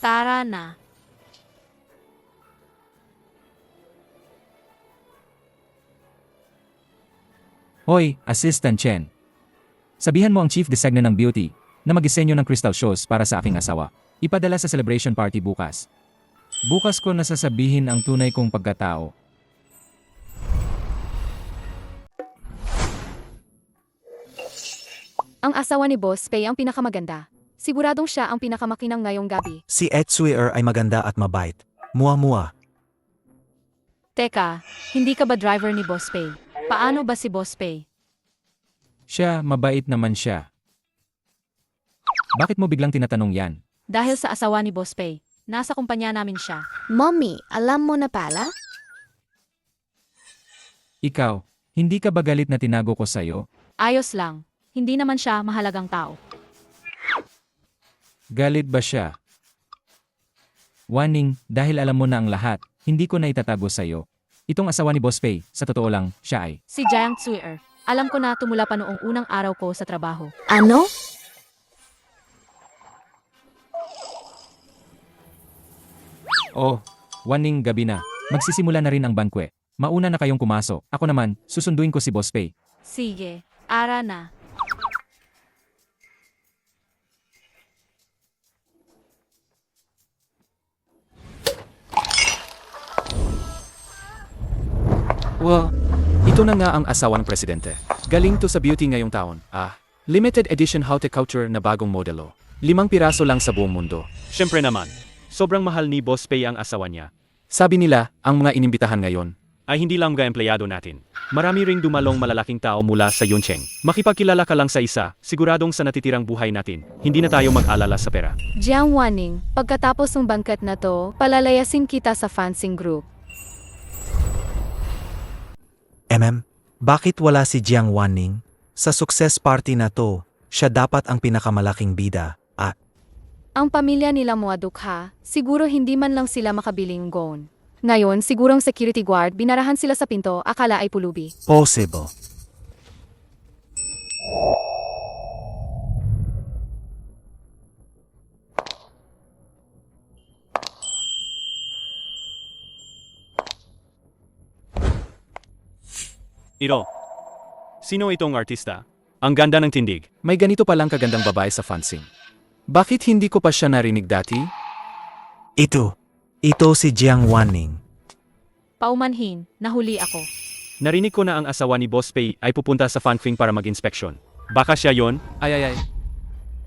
Tara na. Hoy, Assistant Chen. Sabihan mo ang Chief Designer ng Beauty na mag-isenyo ng crystal shoes para sa aking asawa. Ipadala sa celebration party bukas. Bukas ko nasasabihin ang tunay kong pagkatao. Ang asawa ni Boss Pei ang pinakamaganda. Siguradong siya ang pinakamakinang ngayong gabi. Si Ed Suier ay maganda at mabait. Mua-mua. Teka, hindi ka ba driver ni Boss Pei? Paano ba si Boss Pei? Siya, mabait naman siya. Bakit mo biglang tinatanong yan? Dahil sa asawa ni Boss Pei, nasa kumpanya namin siya. Mommy, alam mo na pala? Ikaw, hindi ka ba galit na tinago ko sa'yo? Ayos lang, hindi naman siya mahalagang tao. Galit ba siya? Waning, dahil alam mo na ang lahat, hindi ko na itatago sa'yo. Itong asawa ni Boss Pei, sa totoo lang, siya ay. Si Jiang Tsuer, alam ko na tumula pa noong unang araw ko sa trabaho. Ano? Oh, Waning, gabi na. Magsisimula na rin ang bankwe. Mauna na kayong kumasok. Ako naman, susunduin ko si Boss Pei. Sige, ara na. Well, ito na nga ang asawa ng presidente. Galing to sa beauty ngayong taon. Limited edition haute couture na bagong modelo. 5 piraso lang sa buong mundo. Siyempre naman, sobrang mahal ni Boss Pei ang asawa niya. Sabi nila, ang mga inimbitahan ngayon. Ay hindi lang mga empleyado natin. Marami ring dumalong malalaking tao mula sa Yuncheng. Makipagkilala ka lang sa isa, siguradong sa natitirang buhay natin, hindi na tayo mag-alala sa pera. Jiang Waning, pagkatapos ng bangkat na to, palalayasin kita sa fencing group. Bakit wala si Jiang Wanning? Sa success party na to, siya dapat ang pinakamalaking bida. Ang pamilya nila muadukha, siguro hindi man lang sila makabiling gown. Ngayon, sigurong security guard, binarahan sila sa pinto, akala ay pulubi. Possible. Iro, sino itong artista? Ang ganda ng tindig. May ganito palang kagandang babae sa fencing. Bakit hindi ko pa siya narinig dati? Ito si Jiang Wanning. Paumanhin, nahuli ako. Narinig ko na ang asawa ni Boss Pei ay pupunta sa Fanfing para mag-inspeksyon. Baka siya yon? Ay.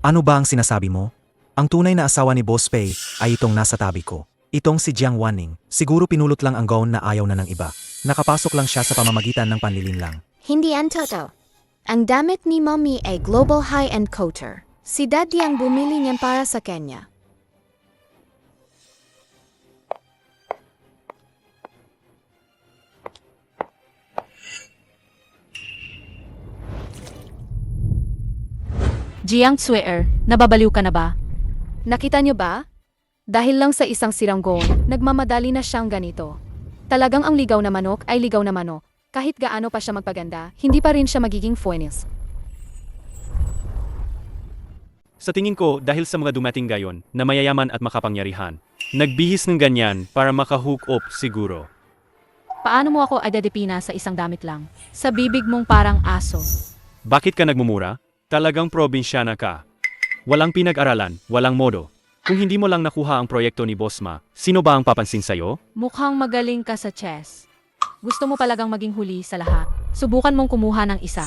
Ano ba ang sinasabi mo? Ang tunay na asawa ni Boss Pei ay itong nasa tabi ko. Itong si Jiang Wanning. Siguro pinulot lang ang gown na ayaw na ng iba. Nakapasok lang siya sa pamamagitan ng panlilinlang. Hindi ang totoo. Ang damit ni Mommy ay global high-end couture. Si Daddy ang bumili niyan para sa kanya. Jiang Tsuer, nababaliw ka na ba? Nakita niyo ba? Dahil lang sa isang sirang gown, nagmamadali na siyang ganito. Talagang ang ligaw na manok ay ligaw na manok. Kahit gaano pa siya magpaganda, hindi pa rin siya magiging fuenis. Sa tingin ko, dahil sa mga dumating gayon na mayayaman at makapangyarihan, nagbihis ng ganyan para makahook up siguro. Paano mo ako adadipina sa isang damit lang? Sa bibig mong parang aso. Bakit ka nagmumura? Talagang probinsyana ka. Walang pinag-aralan, walang modo. Kung hindi mo lang nakuha ang proyekto ni Boss Ma, sino ba ang papansin sa'yo? Mukhang magaling ka sa chess. Gusto mo talagang maging huli sa lahat. Subukan mong kumuha ng isa.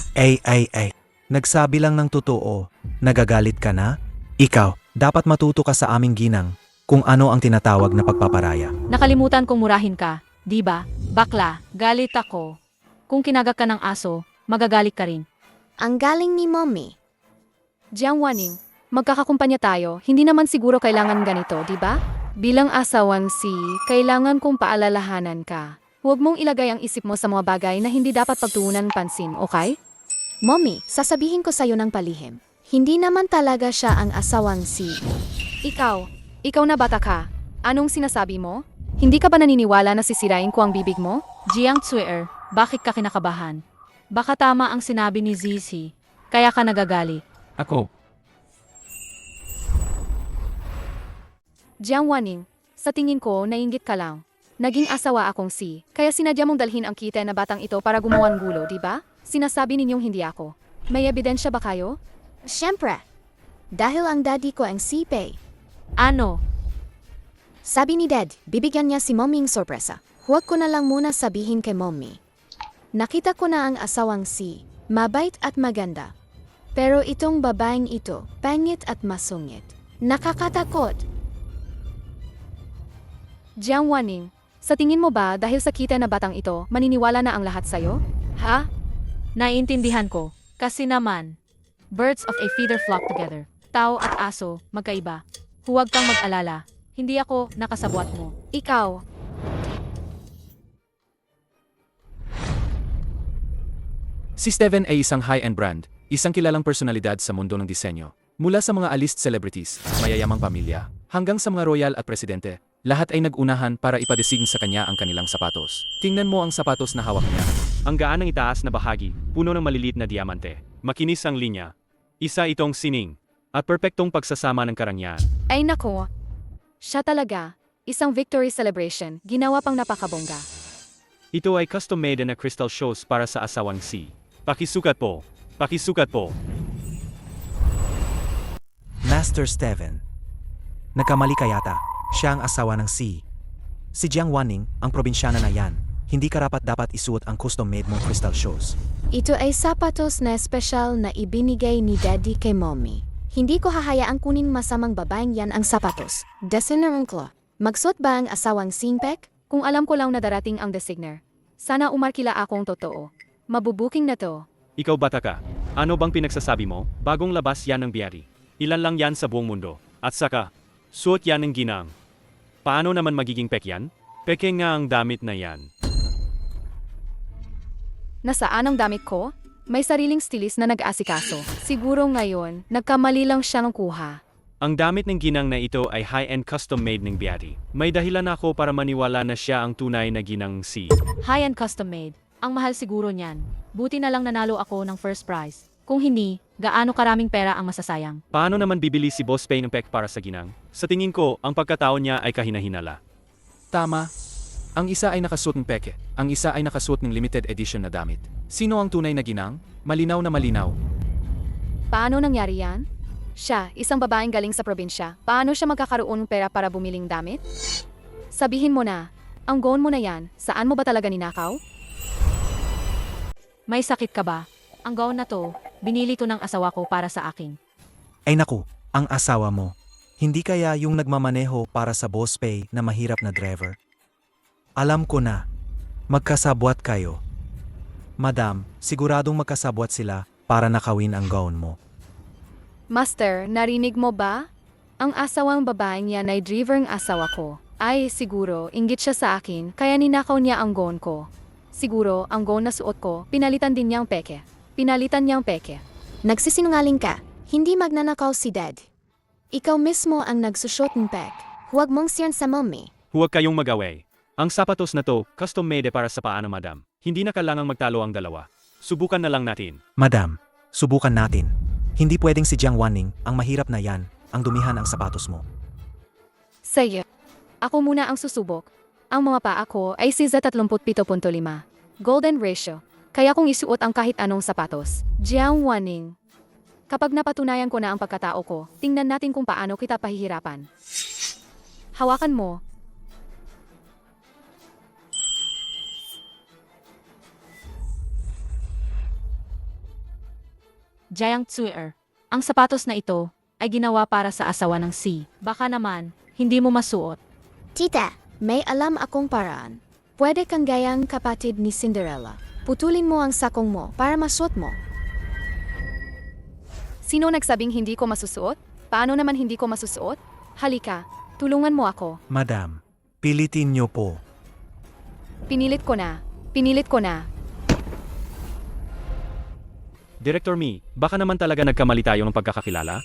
Nagsabi lang ng totoo. Nagagalit ka na? Ikaw, dapat matuto ka sa aming ginang kung ano ang tinatawag na pagpaparaya. Nakalimutan kong murahin ka, di ba? Bakla, galit ako. Kung kinagak ka ng aso, magagalit ka rin. Ang galing ni Mommy. Jiang Waning, magkakakumpanya tayo, hindi naman siguro kailangan ganito, di ba? Bilang asawang si, kailangan kong paalalahanan ka. Huwag mong ilagay ang isip mo sa mga bagay na hindi dapat pagtuunan ng pansin, okay? Mommy, sasabihin ko sa'yo ng palihim. Hindi naman talaga siya ang asawang si... Ikaw na bata ka. Anong sinasabi mo? Hindi ka ba naniniwala na sisirain ko ang bibig mo? Jiang Tsuer, bakit ka kinakabahan? Baka tama ang sinabi ni Zizi, kaya ka nagagali. Ako, Jiang Waning, sa tingin ko, nainggit ka lang. Naging asawa akong si, kaya sinadya mong dalhin ang kita na batang ito para gumawang gulo, di ba? Sinasabi ninyong hindi ako. May ebidensya ba kayo? Siyempre. Dahil ang daddy ko ang CPA. Ano? Sabi ni Dad, bibigyan niya si Mommyng sorpresa. Huwag ko na lang muna sabihin kay Mommy. Nakita ko na ang asawang si, mabait at maganda. Pero itong babaeng ito, pangit at masungit. Nakakatakot. Jiang Wanning, sa tingin mo ba dahil sa kita na batang ito, maniniwala na ang lahat sa'yo? Ha? Naiintindihan ko. Kasi naman, birds of a feather flock together. Tao at aso, magkaiba. Huwag kang mag-alala. Hindi ako nakasabwat mo. Ikaw, Si Steven ay isang high-end brand, isang kilalang personalidad sa mundo ng disenyo. Mula sa mga A-list celebrities, mayayamang pamilya, hanggang sa mga royal at presidente, lahat ay nag-unahan para ipadesign sa kanya ang kanilang sapatos. Tingnan mo ang sapatos na hawak niya. Ang gaan ng itaas na bahagi, puno ng maliliit na diamante. Makinis ang linya. Isa itong sining. At perpektong pagsasama ng karangyaan. ay nako. Siya talaga, isang victory celebration, ginawa pang napakabongga. Ito ay custom-made na crystal shoes para sa asawang si. Pakisukat po. Pakisukat po. Master Steven. Nagkamali ka yata. Siya ang asawa ng si. Si Jiang Wanning, ang probinsyana na yan. Hindi karapat dapat isuot ang custom-made mong crystal shoes. Ito ay sapatos na espesyal na ibinigay ni Daddy kay Mommy. Hindi ko hahayaang kunin masamang babaeng yan ang sapatos. Designer ko. Magsuot ba ang asawang singpek? Kung alam ko lang na darating ang designer. Sana umarkila akong totoo. Mabubuking na to. Ikaw bata ka. Ano bang pinagsasabi mo? Bagong labas yan ng biyari. Ilan lang yan sa buong mundo. At saka, suot yan ng ginang. Paano naman magiging pek yan? Peke nga ang damit na yan. Nasaan ang damit ko? May sariling stylist na nag-aasikaso. Siguro ngayon, nagkamali lang siya ng kuha. Ang damit ng ginang na ito ay high-end custom-made ng biyari. May dahilan ako para maniwala na siya ang tunay na ginang si. High-end custom made. Ang mahal siguro niyan. Buti na lang nanalo ako ng first prize. Kung hindi, gaano karaming pera ang masasayang. Paano naman bibili si Boss Pay ng pek para sa ginang? Sa tingin ko, ang pagkatao niya ay kahinahinala. Tama. Ang isa ay nakasuot ng peke, ang isa ay nakasuot ng limited edition na damit. Sino ang tunay na ginang? Malinaw na malinaw. Paano nangyari yan? Siya, isang babaeng galing sa probinsya. Paano siya magkakaroon ng pera para bumiling damit? Sabihin mo na, ang gown mo na yan, saan mo ba talaga ninakaw? May sakit ka ba? Ang gown na to, binili to ng asawa ko para sa akin. Ay naku, ang asawa mo. Hindi kaya yung nagmamaneho para sa boss pay na mahirap na driver? Alam ko na. Magkasabwat kayo. Madam, siguradong magkasabwat sila para nakawin ang gown mo. Master, narinig mo ba? Ang asawang babaeng yan ay driver ng asawa ko. Ay, siguro, inggit siya sa akin, kaya ninakaw niya ang gown ko. Siguro, ang gown na suot ko, pinalitan din niyang peke. Pinalitan niyang peke. Nagsisinungaling ka. Hindi magnanakaw si Dad. Ikaw mismo ang nagsushot ng pek. Huwag mong siyan sa Mommy. Huwag kayong mag-away. Ang sapatos na to, custom-made para sa paano madam. Hindi na kailangang magtalo ang dalawa. Subukan na lang natin. Madam, subukan natin. Hindi pwedeng si Jiang Wanning, ang mahirap na yan, ang dumihan ang sapatos mo. Sige. Ako muna ang susubok. Ang mga paa ko ay si Z37.5. Golden ratio. Kaya kung isuot ang kahit anong sapatos. Jiang Wanning. Kapag napatunayan ko na ang pagkatao ko, tingnan natin kung paano kita pahihirapan. Hawakan mo. Jiang Tsuer. Ang sapatos na ito ay ginawa para sa asawa ng si. Baka naman, hindi mo masuot. Tita, may alam akong paraan. Pwede kang gayang kapatid ni Cinderella. Putulin mo ang sakong mo para masuot mo. Sino nagsabing hindi ko masusuot? Paano naman hindi ko masusuot? Halika, tulungan mo ako. Madam, pilitin niyo po. Pinilit ko na. Pinilit ko na. Director Mi, baka naman talaga nagkamali tayo ng pagkakakilala?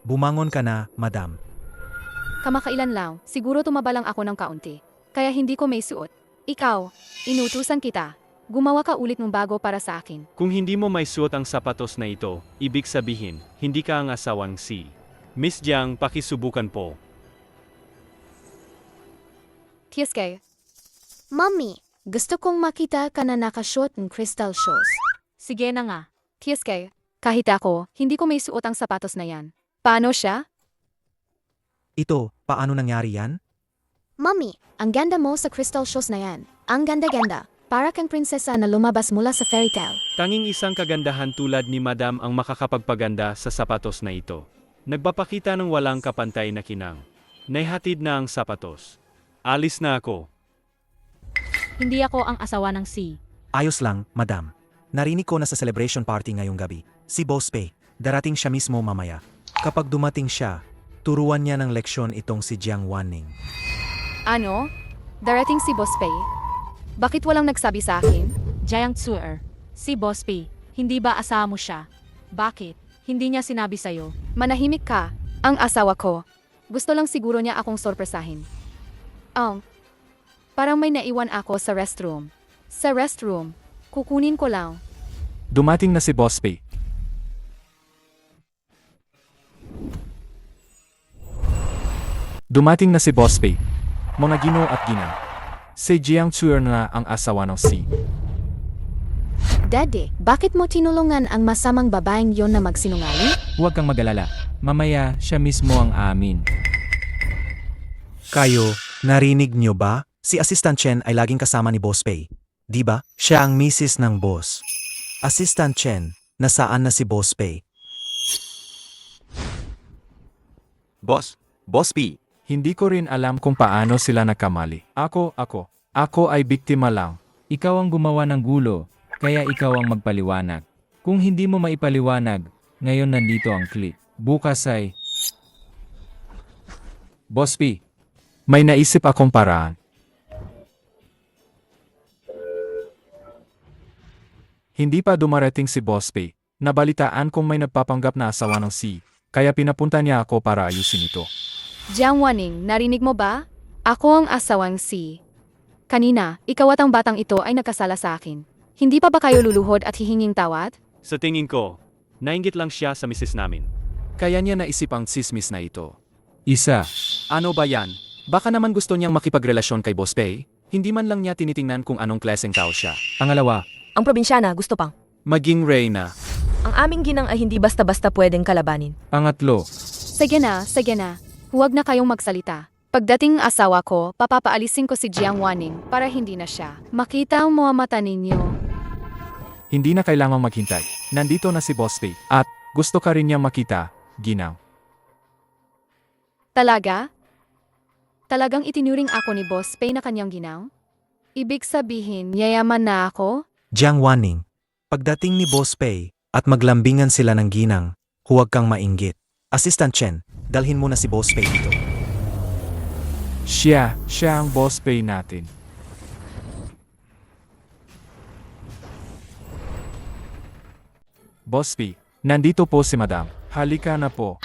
Bumangon ka na, madam. Kamakailan lang, siguro tumaba lang ako ng kaunti. Kaya hindi ko may suot. Ikaw, inutusan kita. Gumawa ka ulit ng bago para sa akin. Kung hindi mo may suot ang sapatos na ito, ibig sabihin, hindi ka ang asawang si. Miss Jiang, pakisubukan po. Kieske, Mommy, Gusto kong makita ka na nakasuot ng crystal shoes. Sige na nga. Kieske, kahit ako, hindi ko may suot ang sapatos na yan. Paano siya? Ito, paano nangyari yan? Mommy, ang ganda mo sa crystal shoes na yan. Ang ganda-ganda. Para kang prinsesa na lumabas mula sa fairy tale. Tanging isang kagandahan tulad ni Madam ang makakapagpaganda sa sapatos na ito. Nagpapakita ng walang kapantay na kinang. Naihatid na ang sapatos. Alis na ako. Hindi ako ang asawa ng C. Ayos lang, madam. Narinig ko na sa celebration party ngayong gabi. Si Boss Pei, darating siya mismo mamaya. Kapag dumating siya, turuan niya ng leksyon itong si Jiang Wanning. Ano? Darating si Boss Pei? Bakit walang nagsabi sa akin? Jiang Tsuer. Si Boss P. Hindi ba asawa mo siya? Bakit? Hindi niya sinabi sa'yo. Manahimik ka. Ang asawa ko. Gusto lang siguro niya akong sorpresahin. Parang may naiwan ako sa restroom. Sa restroom. Kukunin ko lang. Dumating na si Boss Pei. Dumating na si Boss Pei. Mga Gino at Ginang. Si Jiang Tsuer na ang asawa ng C. Daddy, bakit mo tinulungan ang masamang babaeng yon na magsinungaling? Huwag kang mag-alala. Mamaya, siya mismo ang amin. Kayo, narinig niyo ba? Si Assistant Chen ay laging kasama ni Boss Pei. Di ba? Siya ang misis ng boss. Assistant Chen, nasaan na si Boss Pei? Boss P. Hindi ko rin alam kung paano sila nagkamali. Ako ay biktima lang. Ikaw ang gumawa ng gulo, kaya ikaw ang magpaliwanag. Kung hindi mo maipaliwanag, ngayon nandito ang clip. Bukas ay... Boss P, May naisip akong paraan. Hindi pa dumarating si Boss Pei. Nabalitaan kong may nagpapanggap na asawa ng C, kaya pinapunta niya ako para ayusin ito. Jiang Wanning, narinig mo ba? Ako ang asawang si. Kanina, ikaw at ang batang ito ay nagkasala sa akin. Hindi pa ba kayo luluhod at hihinging tawad? Sa tingin ko, nainggit lang siya sa misis namin. Kaya niya naisip ang sismis na ito. Isa. Ano ba yan? Baka naman gusto niyang makipagrelasyon kay Boss Pei? Hindi man lang niya tinitingnan kung anong klaseng tao siya. Pangalawa. Ang probinsyana gusto pang. Maging reyna. Ang aming ginang ay hindi basta-basta pwedeng kalabanin. Pangatlo. Sige na. Huwag na kayong magsalita. Pagdating ng asawa ko, papapaalisin ko si Jiang Wanning para hindi na siya. Makita ang mga mata ninyo. Hindi na kailangang maghintay. Nandito na si Boss Pei. At gusto ka rin niya makita, Ginang. Talaga? Talagang itinuring ako ni Boss Pei na kanyang ginang? Ibig sabihin, yayaman na ako? Jiang Wanning, pagdating ni Boss Pei at maglambingan sila ng ginang, huwag kang mainggit. Assistant Chen, dalhin mo na si Boss Pei dito. Siya ang Boss Pei natin. Boss Pei, nandito po si Madam. Halika na po.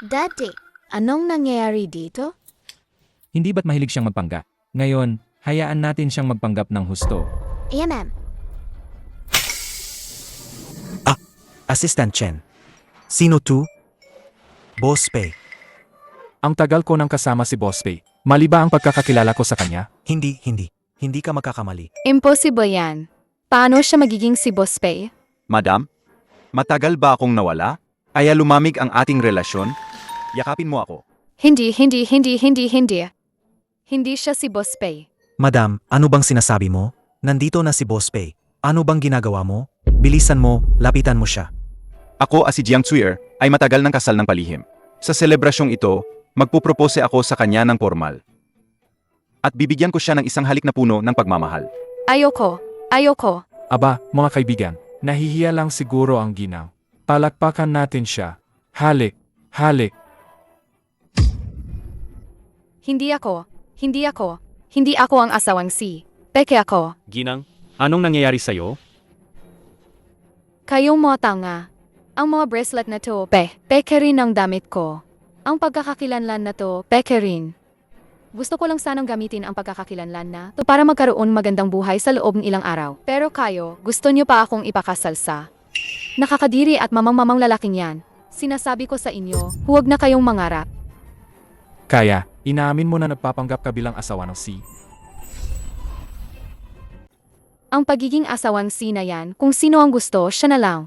Daddy, anong nangyayari dito? Hindi ba't mahilig siyang magpanggap? Ngayon, hayaan natin siyang magpanggap ng husto. Yeah, ma'am. Assistant Chen. Sino to? Boss Pei. Ang tagal ko nang kasama si Boss Pei. Mali ba ang pagkakakilala ko sa kanya? Hindi. Hindi ka magkakamali. Impossible yan. Paano siya magiging si Boss Pei? Madam, matagal ba akong nawala? Kaya lumamig ang ating relasyon? Yakapin mo ako. Hindi. Hindi siya si Boss Pei. Madam, ano bang sinasabi mo? Nandito na si Boss Pei. Ano bang ginagawa mo? Bilisan mo, lapitan mo siya. Ako si Jiang Tsuer ay matagal ng kasal ng palihim. Sa selebrasyong ito, magpupropose ako sa kanya ng formal. At bibigyan ko siya ng isang halik na puno ng pagmamahal. Ayoko. Aba, mga kaibigan, nahihiya lang siguro ang Ginang. Palakpakan natin siya. Halik. Hindi ako ang asawang si. Peke ako. Ginang, anong nangyayari sa'yo? Kayong mga tanga. Ang mga bracelet na to, peke rin ang damit ko. Ang pagkakakilanlan na to, peke rin. Gusto ko lang sanang gamitin ang pagkakakilanlan na to para magkaroon magandang buhay sa loob ng ilang araw. Pero kayo, gusto niyo pa akong ipakasal sa nakakadiri at mamang-mamang lalaking yan. Sinasabi ko sa inyo, huwag na kayong mangarap. Kaya, inaamin mo na nagpapanggap ka bilang asawa ng C. Ang pagiging asawang si na yan, kung sino ang gusto, siya na lang.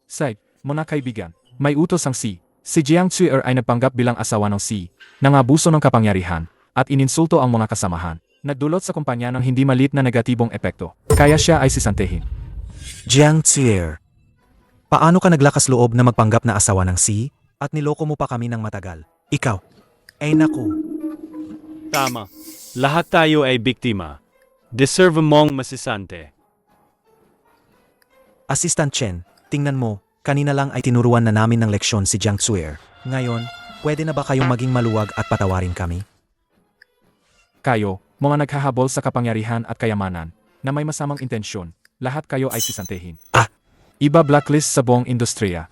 Say, mga kaibigan, may utos ang Si Jiang Tsuer ay nagpanggap bilang asawa ng nangabuso ng kapangyarihan, at ininsulto ang mga kasamahan. Nagdulot sa kumpanya ng hindi malit na negatibong epekto. Kaya siya ay sisantehin. Jiang Tsier, paano ka naglakas loob na magpanggap na asawa ng at niloko mo pa kami ng matagal? Ikaw, ay naku. Tama. Lahat tayo ay biktima. Deserve mong masisante. Assistant Chen, tingnan mo, kanina lang ay tinuruan na namin ng leksyon si Jiang Tsuer. Ngayon, pwede na ba kayong maging maluwag at patawarin kami? Kayo, mga naghahabol sa kapangyarihan at kayamanan, na may masamang intensyon, lahat kayo ay sisantehin. Iba blacklist sa buong industriya.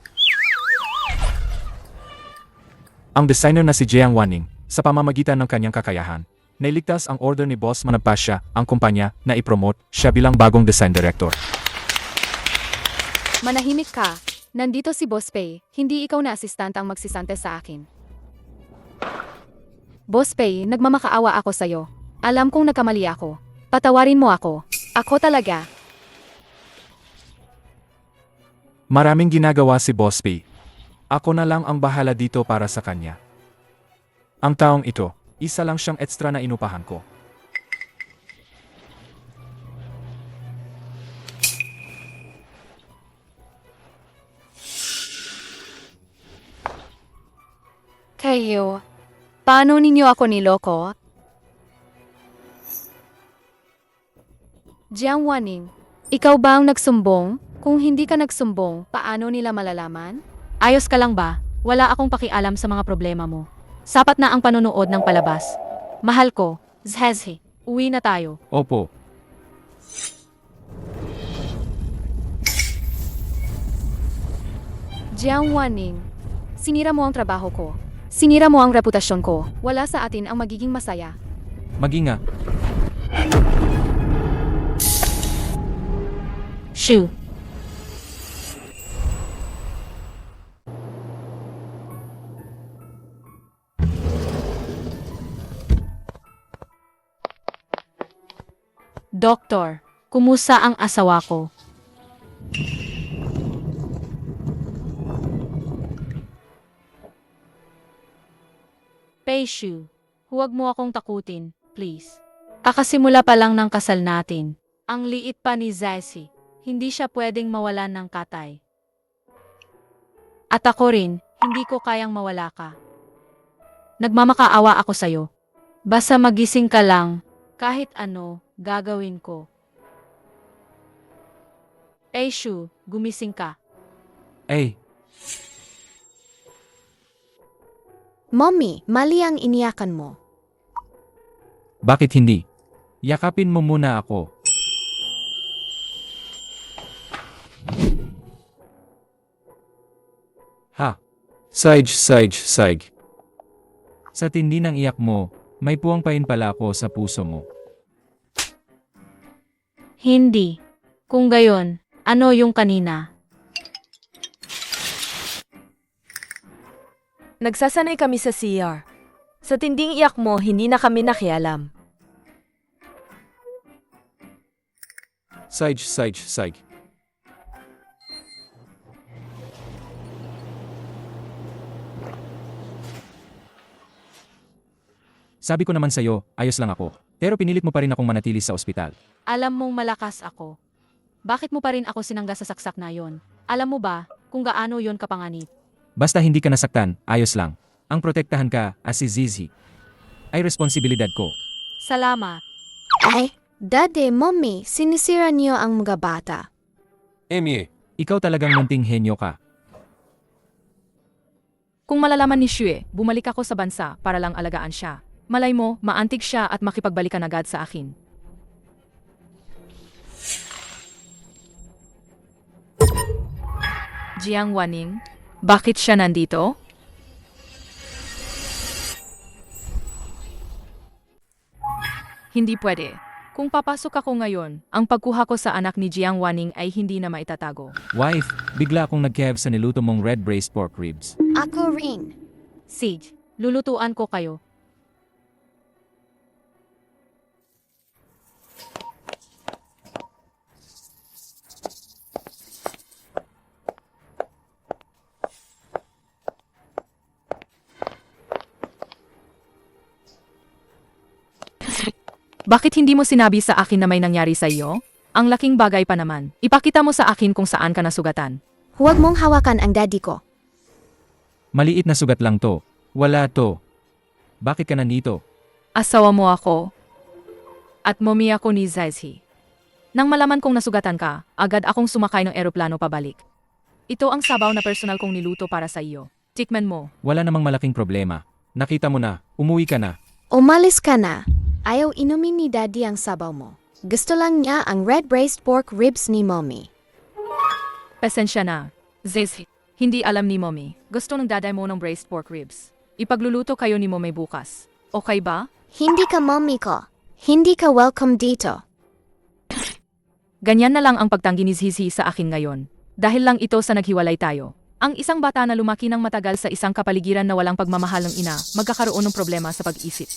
Ang designer na si Jiang Wanning, sa pamamagitan ng kanyang kakayahan, nailigtas ang order ni Boss Managpasya ang kumpanya na ipromote siya bilang bagong design director. Manahimik ka. Nandito si Boss Pei, hindi ikaw na assistant ang magsisante sa akin. Boss Pei, nagmamakaawa ako sa'yo. Alam kong nagkamali ako. Patawarin mo ako. Ako talaga. Maraming ginagawa si Boss P. Ako na lang ang bahala dito para sa kanya. Ang taong ito, isa lang siyang ekstra na inupahan ko. Kayo, paano ninyo ako niloko? Jiang Wanning, ikaw ba ang nagsumbong? Kung hindi ka nagsumbong, paano nila malalaman? Ayos ka lang ba? Wala akong pakialam sa mga problema mo. Sapat na ang panonood ng palabas. Mahal ko, Zhezhe, uwi na tayo. Opo. Jiang Wanning, sinira mo ang trabaho ko. Sinira mo ang reputasyon ko. Wala sa atin ang magiging masaya. Maginga. Shoo! Doktor, kumusta ang asawa ko? Peishu, huwag mo akong takutin, please. Kakasimula pa lang ng kasal natin. Ang liit pa ni Zesi, hindi siya pwedeng mawalan ng katay. At ako rin, hindi ko kayang mawala ka. Nagmamakaawa ako sa'yo. Basta magising ka lang, kahit ano, gagawin ko. Peishu, gumising ka. Ay, Mommy, mali ang iniyakan mo. bakit hindi? Yakapin mo muna ako. Ha? Saig. Sa tindi ng iyak mo, may puwang pain pala ako sa puso mo. Hindi. Kung gayon, ano yung kanina? Nagsasanay kami sa CR. Sa tinding iyak mo, hindi na kami nakialam. Saig. Sabi ko naman sa'yo, ayos lang ako. Pero pinilit mo pa rin akong manatili sa ospital. Alam mong malakas ako. Bakit mo pa rin ako sinangga sa saksak na yon? Alam mo ba kung gaano yon kapanganib? Basta hindi ka nasaktan, ayos lang. Ang protektahan ka, as si Zizi, ay responsibilidad ko. Salamat. Ay, Daddy, Mommy, sinisira niyo ang mga bata. Ikaw talagang munting henyo ka. Kung malalaman ni Xue, bumalik ako sa bansa para lang alagaan siya. Malay mo, maantig siya at makipagbalikan agad sa akin. Jiang Wanning, bakit siya nandito? Hindi pwede. Kung papasok ako ngayon, ang pagkuha ko sa anak ni Jiang Wanning ay hindi na maitatago. Wife, bigla akong nag-kev sa niluto mong red braised pork ribs. Ako rin. Sige, lulutuan ko kayo. Bakit hindi mo sinabi sa akin na may nangyari sa iyo? Ang laking bagay pa naman. Ipakita mo sa akin kung saan ka nasugatan. Huwag mong hawakan ang daddy ko. Maliit na sugat lang to. Wala to. Bakit ka nandito? Asawa mo ako. At mommy ako ni Zazie. Nang malaman kong nasugatan ka, agad akong sumakay ng eroplano pabalik. Ito ang sabaw na personal kong niluto para sa iyo. Tikman mo. Wala namang malaking problema. Nakita mo na. Umuwi ka na. Umalis ka na. Ayaw inumin ni daddy ang sabaw mo. Gusto lang niya ang red braised pork ribs ni mommy. Pasensya na. Zazie, hindi alam ni mommy. Gusto ng daday mo ng braised pork ribs. Ipagluluto kayo ni mommy bukas. Okay ba? Hindi ka mommy ko. Hindi ka welcome dito. Ganyan na lang ang pagtanggi ni Zazie sa akin ngayon. Dahil lang ito sa naghiwalay tayo. Ang isang bata na lumaki ng matagal sa isang kapaligiran na walang pagmamahal ng ina, magkakaroon ng problema sa pag-isip.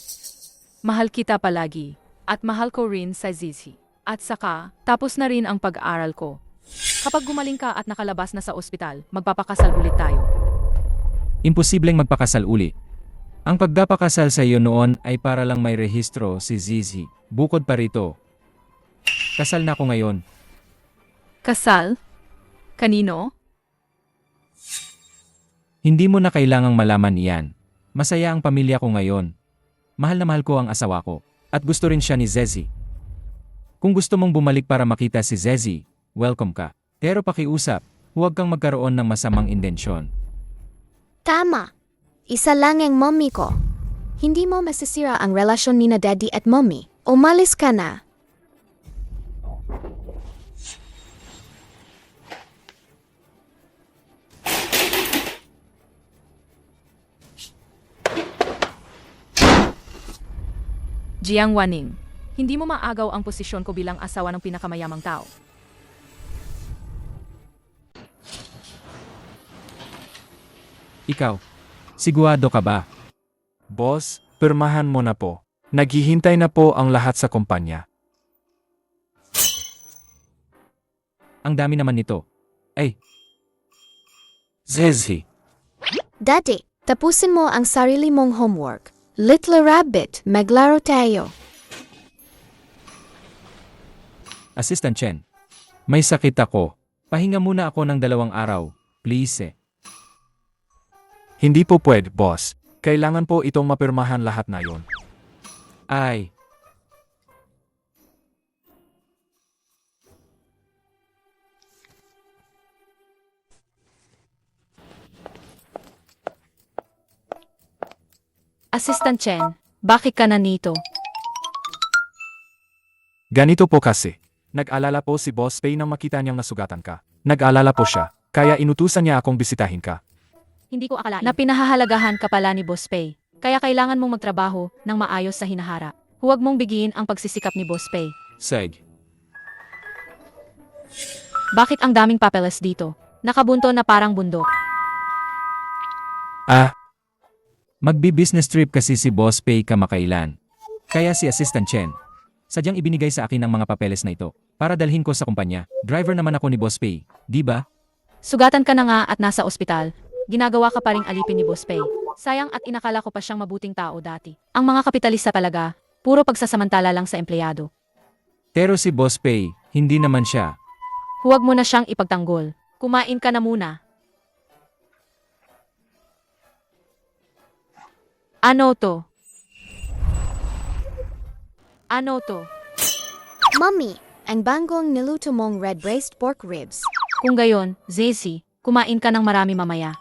Mahal kita palagi. At mahal ko rin sa Zazie. At saka, tapos na rin ang pag-aaral ko. Kapag gumaling ka at nakalabas na sa ospital, magpapakasal ulit tayo. Imposibleng magpakasal uli. Ang pagpapakasal sa iyo noon ay para lang may rehistro si Zazie. Bukod pa rito. Kasal na ako ngayon. Kasal? Kanino? Hindi mo na kailangang malaman iyan. Masaya ang pamilya ko ngayon. Mahal na mahal ko ang asawa ko. At gusto rin siya ni Zazie. Kung gusto mong bumalik para makita si Zazie, welcome ka. Pero pakiusap, huwag kang magkaroon ng masamang intensyon. Tama. Isa lang ang mommy ko. Hindi mo masisira ang relasyon ni na daddy at mommy. Umalis ka na. Jiang Waning, hindi mo maagaw ang posisyon ko bilang asawa ng pinakamayamang tao. Ikaw, sigurado ka ba? Boss, pirmahan mo na po. Naghihintay na po ang lahat sa kumpanya. Ang dami naman nito. Ay! Zazie! Daddy, tapusin mo ang sarili mong homework. Little Rabbit, maglaro tayo. Assistant Chen, may sakit ako. Pahinga muna ako ng 2 araw. Please eh. Hindi po pwede, boss. Kailangan po itong mapirmahan lahat na yon. Ay! Assistant Chen, bakit ka nandito? Ganito po kasi. Nag-alala po si Boss Pei nang makita niyang nasugatan ka. Nag-alala po siya, kaya inutusan niya akong bisitahin ka. Hindi ko akalain na pinahahalagahan ka pala ni Boss Pei. Kaya kailangan mong magtrabaho ng maayos sa hinaharap. Huwag mong bigin ang pagsisikap ni Boss Pei. Seg. Bakit ang daming papeles dito? Nakabunto na parang bundok. Ah! Magbi-business trip kasi si Boss Pei kamakailan. Kaya si Assistant Chen, sadyang ibinigay sa akin ang mga papeles na ito para dalhin ko sa kumpanya. Driver naman ako ni Boss Pei, di ba? Sugatan ka na nga at nasa ospital. Ginagawa ka pa ring alipin ni Boss Pei. Sayang at inakala ko pa siyang mabuting tao dati. Ang mga kapitalista talaga, puro pagsasamantala lang sa empleyado. Pero si Boss Pei, hindi naman siya. Huwag mo na siyang ipagtanggol. Kumain ka na muna. Ano to? Ano to? Mommy, ang bangong niluto mong red braised pork ribs. Kung gayon, Zazie, kumain ka ng marami mamaya.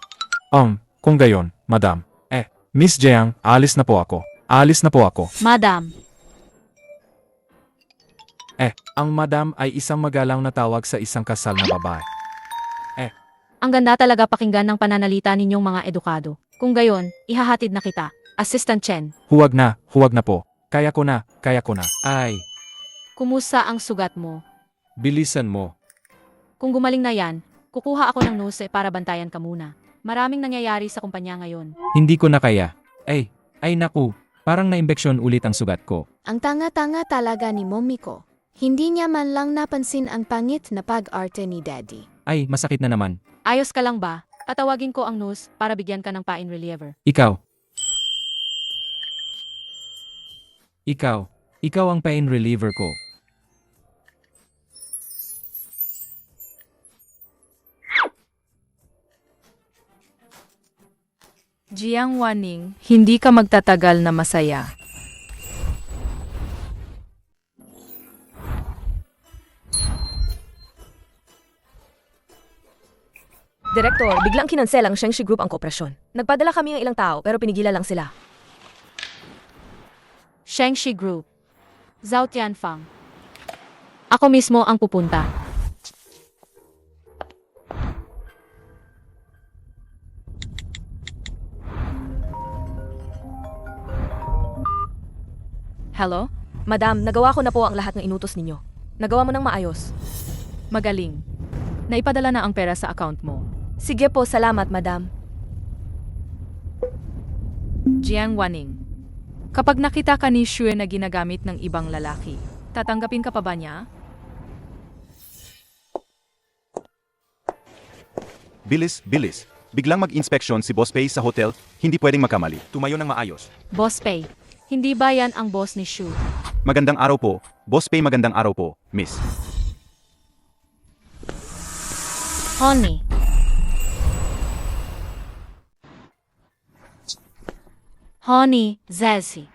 Kung gayon, madam. Miss Jiang, alis na po ako. Alis na po ako. Madam, Ang madam ay isang magalang na tawag sa isang kasal na babae. ang ganda talaga pakinggan ng pananalita ninyong mga edukado. Kung gayon, ihahatid na kita. Assistant Chen, Huwag na po. Kaya ko na. Ay, kumusta ang sugat mo? bilisan mo. Kung gumaling na yan, kukuha ako ng nose para bantayan ka muna. Maraming nangyayari sa kumpanya ngayon. Hindi ko na kaya. Ay naku, parang naimbeksyon ulit ang sugat ko. Ang tanga-tanga talaga ni mommy ko. Hindi niya man lang napansin ang pangit na pag-arte ni daddy. Ay, masakit na naman. Ayos ka lang ba? Patawagin ko ang nose para bigyan ka ng pain reliever. Ikaw. Ikaw ang pain reliever ko. Jiang Waning, hindi ka magtatagal na masaya. Direktor, biglang kinansel ang Shengshi Group ang kooperasyon. Nagpadala kami ng ilang tao pero pinigilan lang sila. Shengshi Group. Zhao Tianfang. Ako mismo ang pupunta. Hello? Madam, nagawa ko na po ang lahat ng inutos ninyo. Nagawa mo ng maayos. Magaling. Naipadala na ang pera sa account mo. Sige po, salamat, madam. Jiang Waning. Kapag nakita ka ni Xue na ginagamit ng ibang lalaki, tatanggapin ka pa ba niya? Bilis, bilis. Biglang mag-inspeksyon si Boss Pei sa hotel, hindi pwedeng magkamali. Tumayo ng maayos. Boss Pei. Hindi ba yan ang boss ni Shu? Magandang araw po. Boss Pei, magandang araw po, miss. Honey. Honey, Zesi.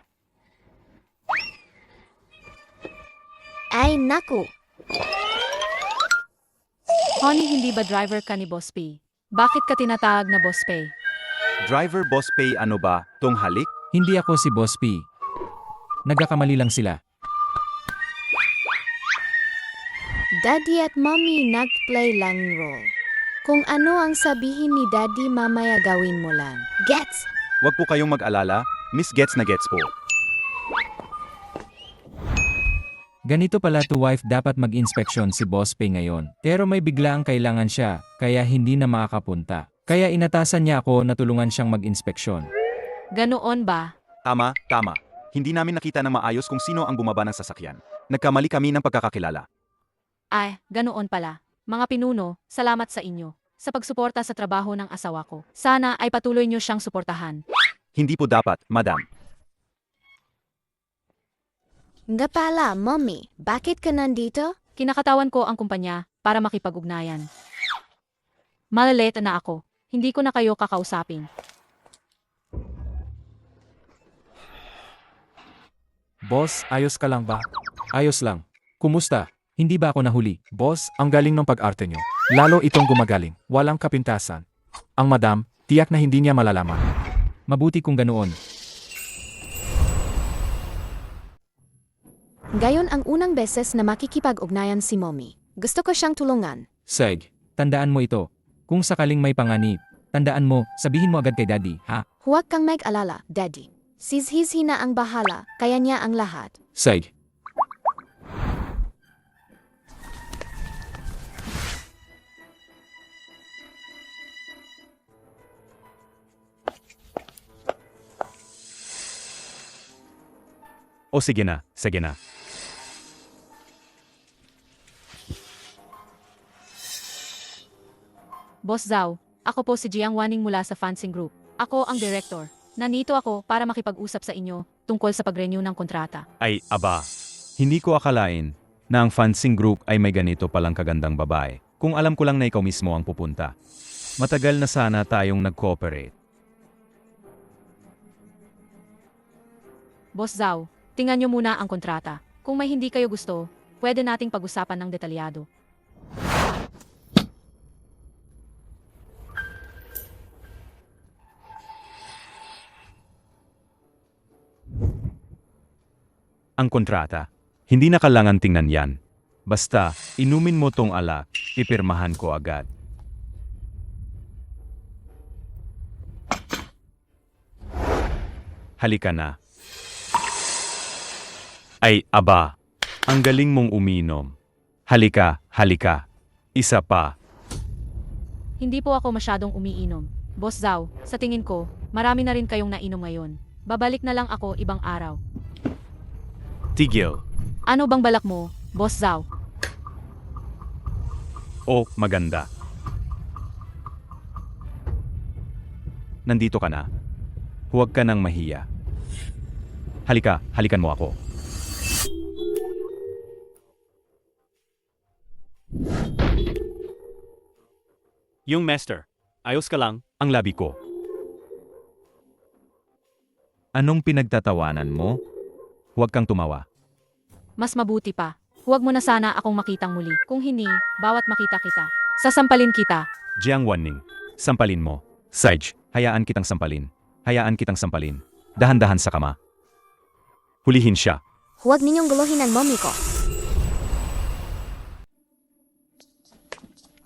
Ay naku, Honey, hindi ba driver ka ni Boss P? Bakit ka tinatawag na Boss Pei? Driver Boss Pei, ano ba? Tong halik? Hindi ako si Boss P. Nagkakamali lang sila. Daddy at Mommy nag-play lang role. Kung ano ang sabihin ni Daddy mamaya gawin mo lang. Gets? Huwag po kayong mag-alala, Miss Gets na Gets po. Ganito pala to wife dapat mag-inspeksyon si Boss Pei ngayon. Pero may biglaang kailangan siya, kaya hindi na makakapunta. Kaya inatasan niya ako na tulungan siyang mag-inspeksyon. Ganoon ba? Tama, tama. Hindi namin nakita ng maayos kung sino ang bumaba ng sasakyan. Nagkamali kami ng pagkakakilala. Ay, ganoon pala. Mga pinuno, salamat sa inyo sa pagsuporta sa trabaho ng asawa ko. Sana ay patuloy niyo siyang suportahan. Hindi po dapat, madam. Nga pala, Mommy, bakit ka nandito? Kinakatawan ko ang kumpanya para makipag-ugnayan. Malaleta na ako. Hindi ko na kayo kakausapin. Boss, ayos ka lang ba? Ayos lang. Kumusta? Hindi ba ako nahuli? Boss, ang galing ng pag-arte nyo. Lalo itong gumagaling. Walang kapintasan. Ang madam, tiyak na hindi niya malalaman. Mabuti kung ganoon. Gayon ang unang beses na makikipag-ugnayan si Mommy. Gusto ko siyang tulungan. Seg, tandaan mo ito. Kung sakaling may panganib, tandaan mo, sabihin mo agad kay Daddy, ha? Huwag kang mag-alala, Daddy. Sizhizhi na ang bahala, kaya niya ang lahat. Seg. O sige na, sige na. Boss Zhao, ako po si Jiang Waning mula sa Fansing Group. Ako ang director. Nandito ako para makipag-usap sa inyo tungkol sa pag-renew ng kontrata. Ay, aba. Hindi ko akalain na ang Fansing Group ay may ganito palang kagandang babae. Kung alam ko lang na ikaw mismo ang pupunta. Matagal na sana tayong nag-cooperate. Boss Zhao, tingnan nyo muna ang kontrata. Kung may hindi kayo gusto, pwede nating pag-usapan ng detalyado. Ang kontrata. Hindi na kailangan tingnan yan. Basta, inumin mo tong alak, pipirmahan ko agad. Halika na. Ay, aba. Ang galing mong uminom. Halika, halika. Isa pa. Hindi po ako masyadong umiinom. Boss Zhao, sa tingin ko, marami na rin kayong nainom ngayon. Babalik na lang ako ibang araw. Tigil. Ano bang balak mo, Boss Zhao? O, maganda. Nandito ka na. Huwag ka nang mahiya. Halika, halikan mo ako. Yung master. Ayos ka lang. Ang labi ko. Anong pinagtatawanan mo? Huwag kang tumawa. Mas mabuti pa. Huwag mo na sana akong makitang muli. Kung hindi, bawat makita kita, sasampalin kita. Jiang Wanning, sampalin mo. Sage, hayaan kitang sampalin. Hayaan kitang sampalin. Dahan-dahan sa kama. Hulihin siya. Huwag ninyong guluhin ang mommy ko.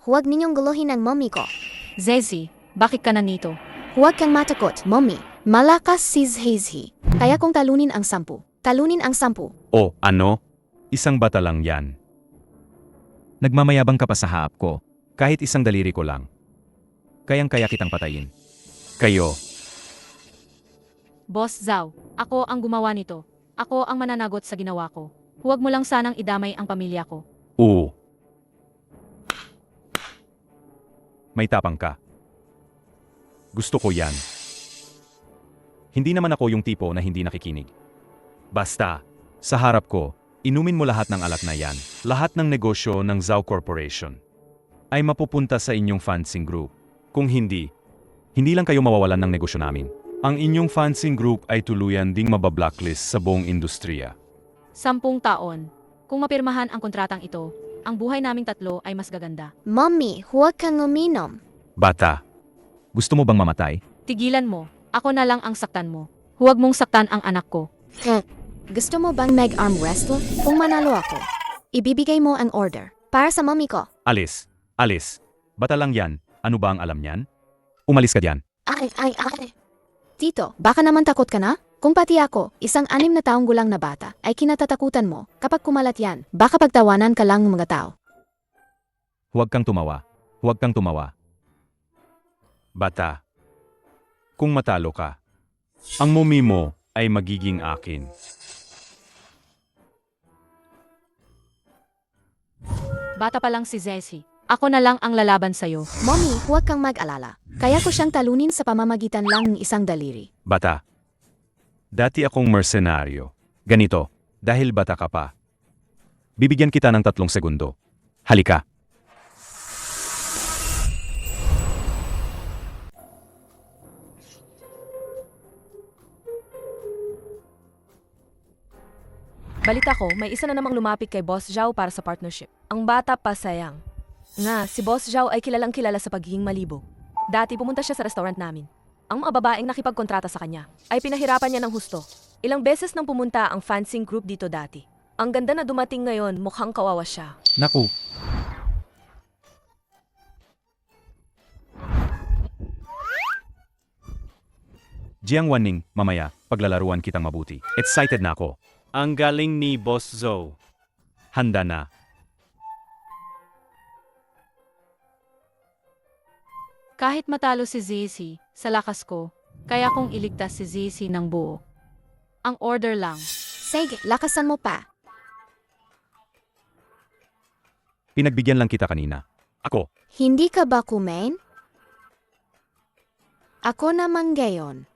Huwag ninyong guluhin ang mommy ko. Zezi, bakit ka nandito? Huwag kang matakot, mommy. Malakas si Zhezhi. Kaya kong talunin ang 10. Talunin ang 10. O, ano? Isang bata lang yan. Nagmamayabang ka pa sa haap ko. Kahit isang daliri ko lang. Kayang-kaya kitang patayin. Kayo, Boss Zhao, ako ang gumawa nito. Ako ang mananagot sa ginawa ko. Huwag mo lang sanang idamay ang pamilya ko. oo. May tapang ka. Gusto ko yan. Hindi naman ako yung tipo na hindi nakikinig. Basta, sa harap ko, inumin mo lahat ng alak na yan. Lahat ng negosyo ng Zhao Corporation ay mapupunta sa inyong financing group. Kung hindi lang kayo mawawalan ng negosyo namin. Ang inyong financing group ay tuluyan ding mabablacklist sa buong industriya. 10 taon. Kung mapirmahan ang kontratang ito, ang buhay naming tatlo ay mas gaganda. Mommy, huwag kang uminom. Bata, gusto mo bang mamatay? Tigilan mo. Ako na lang ang saktan mo. Huwag mong saktan ang anak ko. Gusto mo bang mag-arm wrestle? Kung manalo ako, ibibigay mo ang order para sa mommy ko. Alice, bata lang yan. Ano ba ang alam niyan? Umalis ka diyan. Ay. Tito, baka naman takot ka na? Kung pati ako, isang 6 na taong gulang na bata, ay kinatatakutan mo, kapag kumalat yan, baka pagtawanan ka lang ng mga tao. Huwag kang tumawa. Huwag kang tumawa. Bata, kung matalo ka, ang mumi mo ay magiging akin. Bata pa lang si Zesi. Ako na lang ang lalaban sa'yo. Mommy, huwag kang mag-alala. Kaya ko siyang talunin sa pamamagitan lang ng isang daliri. Bata, dati akong mersenaryo. Ganito, dahil bata ka pa. Bibigyan kita ng 3 segundo. Halika. Balita ko, may isa na namang lumapit kay Boss Zhao para sa partnership. Ang bata pa sayang. Nga, si Boss Zhao ay kilalang kilala sa pagiging malibog. Dati pumunta siya sa restaurant namin. Ang mga babaeng nakipagkontrata sa kanya ay pinahirapan niya ng husto. Ilang beses nang pumunta ang fencing group dito dati. Ang ganda na dumating ngayon, mukhang kawawa siya. Naku, Jiang Wanning, mamaya, paglalaruan kitang mabuti. Excited na ako. Ang galing ni Boss Zhou. Handa na. Kahit matalo si Zesi, sa lakas ko, kaya kong iligtas si Zesi ng buo. Ang order lang. Sige, lakasan mo pa. Pinagbigyan lang kita kanina. Ako, Hindi ka ba kumain? Ako naman gayon.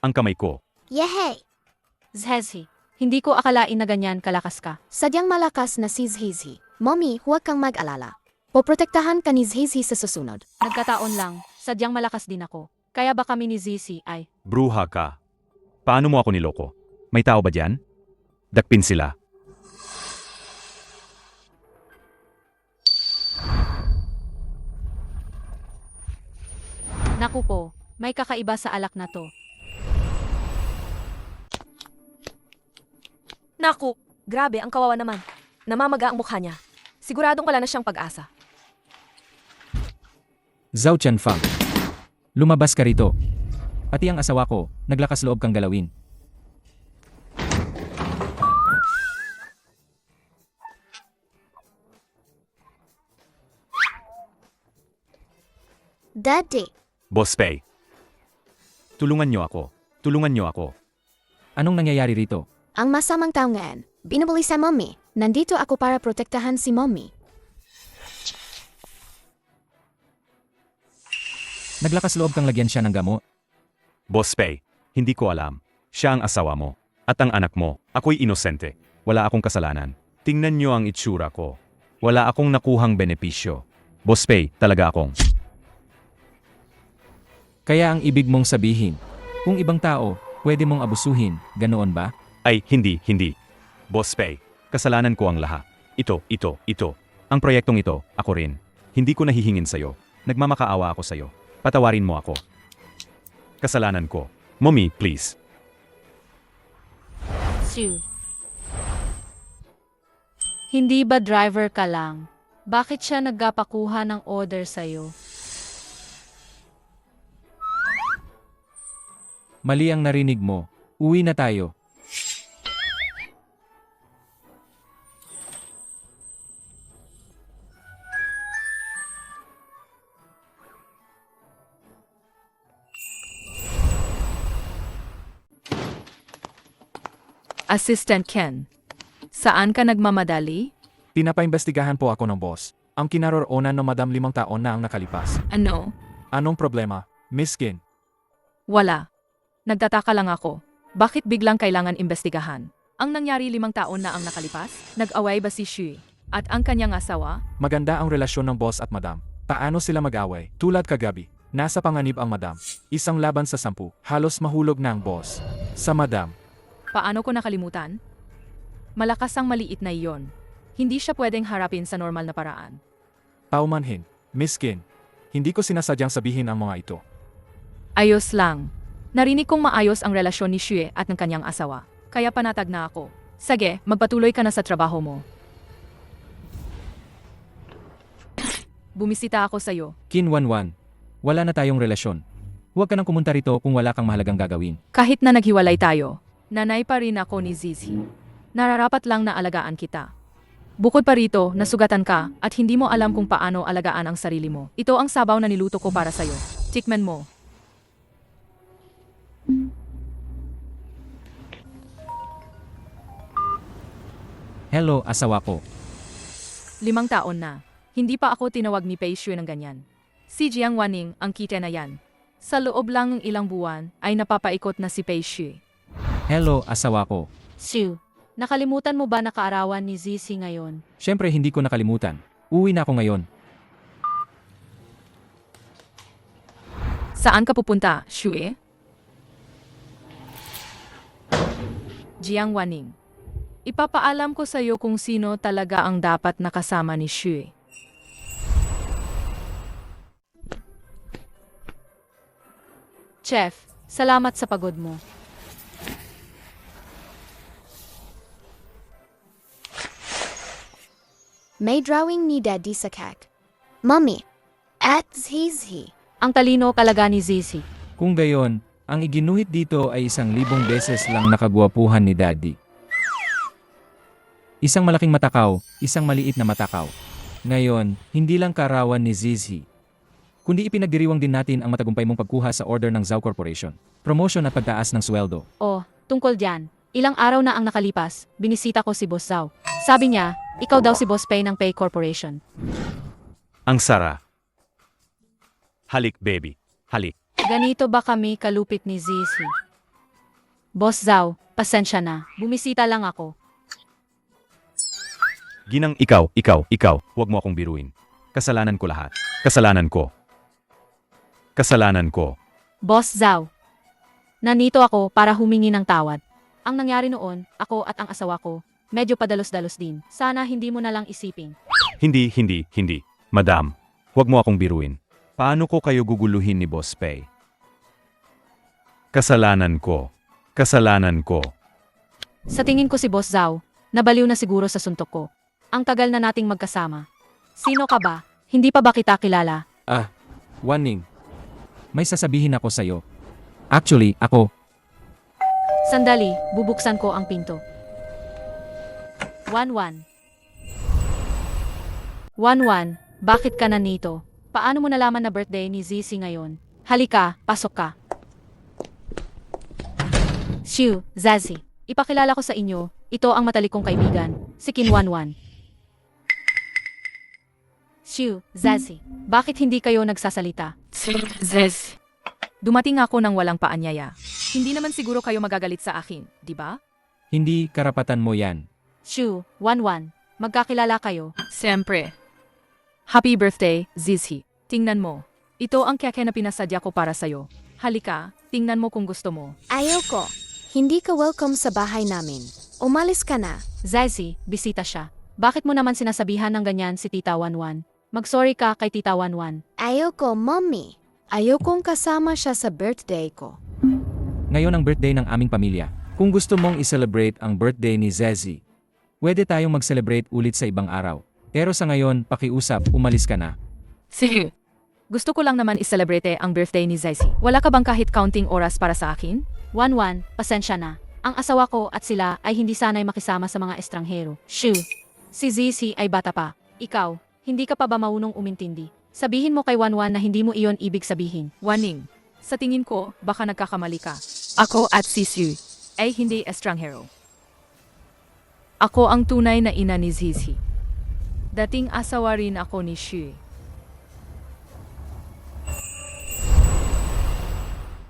ang kamay ko. Yehey! Zesi, hindi ko akalain na ganyan kalakas ka. Sadyang malakas na si Zhezhi. Mommy, huwag kang mag-alala. Poprotektahan ka ni Zhezhi sa susunod. Nagkataon lang, sadyang malakas din ako. Kaya ba kami ni Zesi ay... Bruha ka. Paano mo ako niloko? May tao ba diyan? Dakpin sila. Naku po, may kakaiba sa alak na to. Naku, grabe, ang kawawa naman. Namamaga ang mukha niya. Siguradong wala na siyang pag-asa. Zhao Tianfang. Lumabas ka rito. Pati ang asawa ko, naglakas loob kang galawin. Daddy, Boss Pei. Tulungan niyo ako. Tulungan niyo ako. Anong nangyayari rito? ang masamang tao ngayon, binabali sa mommy. Nandito ako para protektahan si mommy. Naglakas loob kang lagyan siya ng gamot. Boss Pei, hindi ko alam. Siya ang asawa mo. At ang anak mo. Ako'y inosente. Wala akong kasalanan. Tingnan niyo ang itsura ko. Wala akong nakuhang benepisyo. Boss Pei, talaga akong. Kaya ang ibig mong sabihin, kung ibang tao, pwede mong abusuhin, ganoon ba? Ay, hindi. Boss Pei, kasalanan ko ang lahat. Ito. Ang proyektong ito, ako rin. Hindi ko nahihingin sa'yo. Nagmamakaawa ako sa'yo. Patawarin mo ako. Kasalanan ko. Mommy, please. Sue. Hindi ba driver ka lang? Bakit siya nagpapakuha ng order sa'yo? Mali ang narinig mo. Uwi na tayo. Assistant Ken, saan ka nagmamadali? Pinapaimbestigahan po ako ng boss. Ang kinaroroonan ng Madam 5 taon na ang nakalipas. Ano? Anong problema, Miss Kin? Wala. Nagtataka lang ako. Bakit biglang kailangan imbestigahan? Ang nangyari 5 taon na ang nakalipas? Nag-away ba si Shui at ang kanyang asawa? Maganda ang relasyon ng boss at madam. Paano sila mag-away? Tulad kagabi, nasa panganib ang madam. Isang laban sa 10, halos mahulog na ang boss. Sa madam, Paano ko nakalimutan? Malakas ang maliit na iyon. Hindi siya pwedeng harapin sa normal na paraan. paumanhin, Miss Kin. Hindi ko sinasadyang sabihin ang mga ito. Ayos lang. Narinig kong maayos ang relasyon ni Shui at ng kanyang asawa. Kaya panatag na ako. Sige, magpatuloy ka na sa trabaho mo. Bumisita ako sa'yo. Kin Wanwan, wala na tayong relasyon. Huwag ka nang pumunta rito kung wala kang mahalagang gagawin. Kahit na naghiwalay tayo, nanay pa rin ako ni Zizi. Nararapat lang na alagaan kita. Bukod pa rito, nasugatan ka at hindi mo alam kung paano alagaan ang sarili mo. Ito ang sabaw na niluto ko para sa'yo. Tikman mo. Hello, asawa ko. 5 taon na. Hindi pa ako tinawag ni Pei Shui ng ganyan. Si Jiang Waning ang kita na yan. Sa loob lang ng ilang buwan ay napapaikot na si Pei Shui. Hello, asawa ko. Sue, nakalimutan mo ba na kaarawan ni Zizi ngayon? Siyempre hindi ko nakalimutan. Uwi na ako ngayon. Saan ka pupunta, Shui? Jiang Waning. Ipapaalam ko sa iyo kung sino talaga ang dapat nakasama ni Shui. Chef, salamat sa pagod mo. May drawing ni Daddy sa kag. Mommy, at Zizi. Ang talino kalaga ni Zizi. Kung gayon, ang iginuhit dito ay 1,000 beses lang nakagwapuhan ni Daddy. Isang malaking matakaw, isang maliit na matakaw. Ngayon, hindi lang karawan ni Zizi, kundi ipinagdiriwang din natin ang matagumpay mong pagkuha sa order ng Zhao Corporation. Promotion at pagtaas ng sweldo. Oh, tungkol dyan. Ilang araw na ang nakalipas, binisita ko si Boss Zhao. Sabi niya, ikaw daw si Boss Pei ng Pei Corporation. Ang Sara. Halik, baby. Halik. Ganito ba kami kalupit ni Zizi? Boss Zhao, pasensya na. Bumisita lang ako. Ginang ikaw. Huwag mo akong biruin. Kasalanan ko lahat. Kasalanan ko. Boss Zhao, nandito ako para humingi ng tawad. Ang nangyari noon, ako at ang asawa ko, medyo padalos-dalos din. Sana hindi mo na lang isipin. Hindi. Madam, huwag mo akong biruin. Paano ko kayo guguluhin ni Boss Pei? Kasalanan ko. Sa tingin ko si Boss Zhao, nabaliw na siguro sa suntok ko. Ang tagal na nating magkasama. Sino ka ba? Hindi pa ba kita kilala? Waning, may sasabihin ako sa'yo. Actually, ako. Sandali, bubuksan ko ang pinto. 1-1. 1-1, bakit ka nandito? Paano mo nalaman na birthday ni Zizi ngayon? Halika, pasok ka. Shu, Zazi, ipakilala ko sa inyo, ito ang matalikong kaibigan, si Kin 1-1. Shu, Zazi, bakit hindi kayo nagsasalita? Zez. Dumating ako ng walang paanyaya. Hindi naman siguro kayo magagalit sa akin, di ba? Hindi karapatan mo yan. Shu, 1-1, Magkakilala kayo. Siyempre. Happy birthday, Zizi. Tingnan mo. Ito ang keke na pinasadya ko para sa'yo. Halika, tingnan mo kung gusto mo. Ayoko. Hindi ka welcome sa bahay namin. Umalis ka na. Zaisi, bisita siya. Bakit mo naman sinasabihan ng ganyan si Tita Wanwan? Mag-sorry ka kay Tita Wanwan. Ayoko, mommy. Ayokong kasama siya sa birthday ko. Ngayon ang birthday ng aming pamilya. Kung gusto mong i-celebrate ang birthday ni Zezi, pwede tayong mag-celebrate ulit sa ibang araw. Pero sa ngayon, pakiusap, umalis ka na. Sige. Gusto ko lang naman i-celebrate ang birthday ni Zizi. Wala ka bang kahit counting oras para sa akin? Wanwan, pasensya na. Ang asawa ko at sila ay hindi sanay makisama sa mga estranghero. Shoo! Si Zizi ay bata pa. Ikaw, hindi ka pa ba marunong umintindi? Sabihin mo kay Wanwan na hindi mo iyon ibig sabihin. Waning. Sa tingin ko, baka nagkakamali ka. Ako at si Sue ay hindi estranghero. Ako ang tunay na ina ni Zizi. Dating asawa rin ako ni Sue.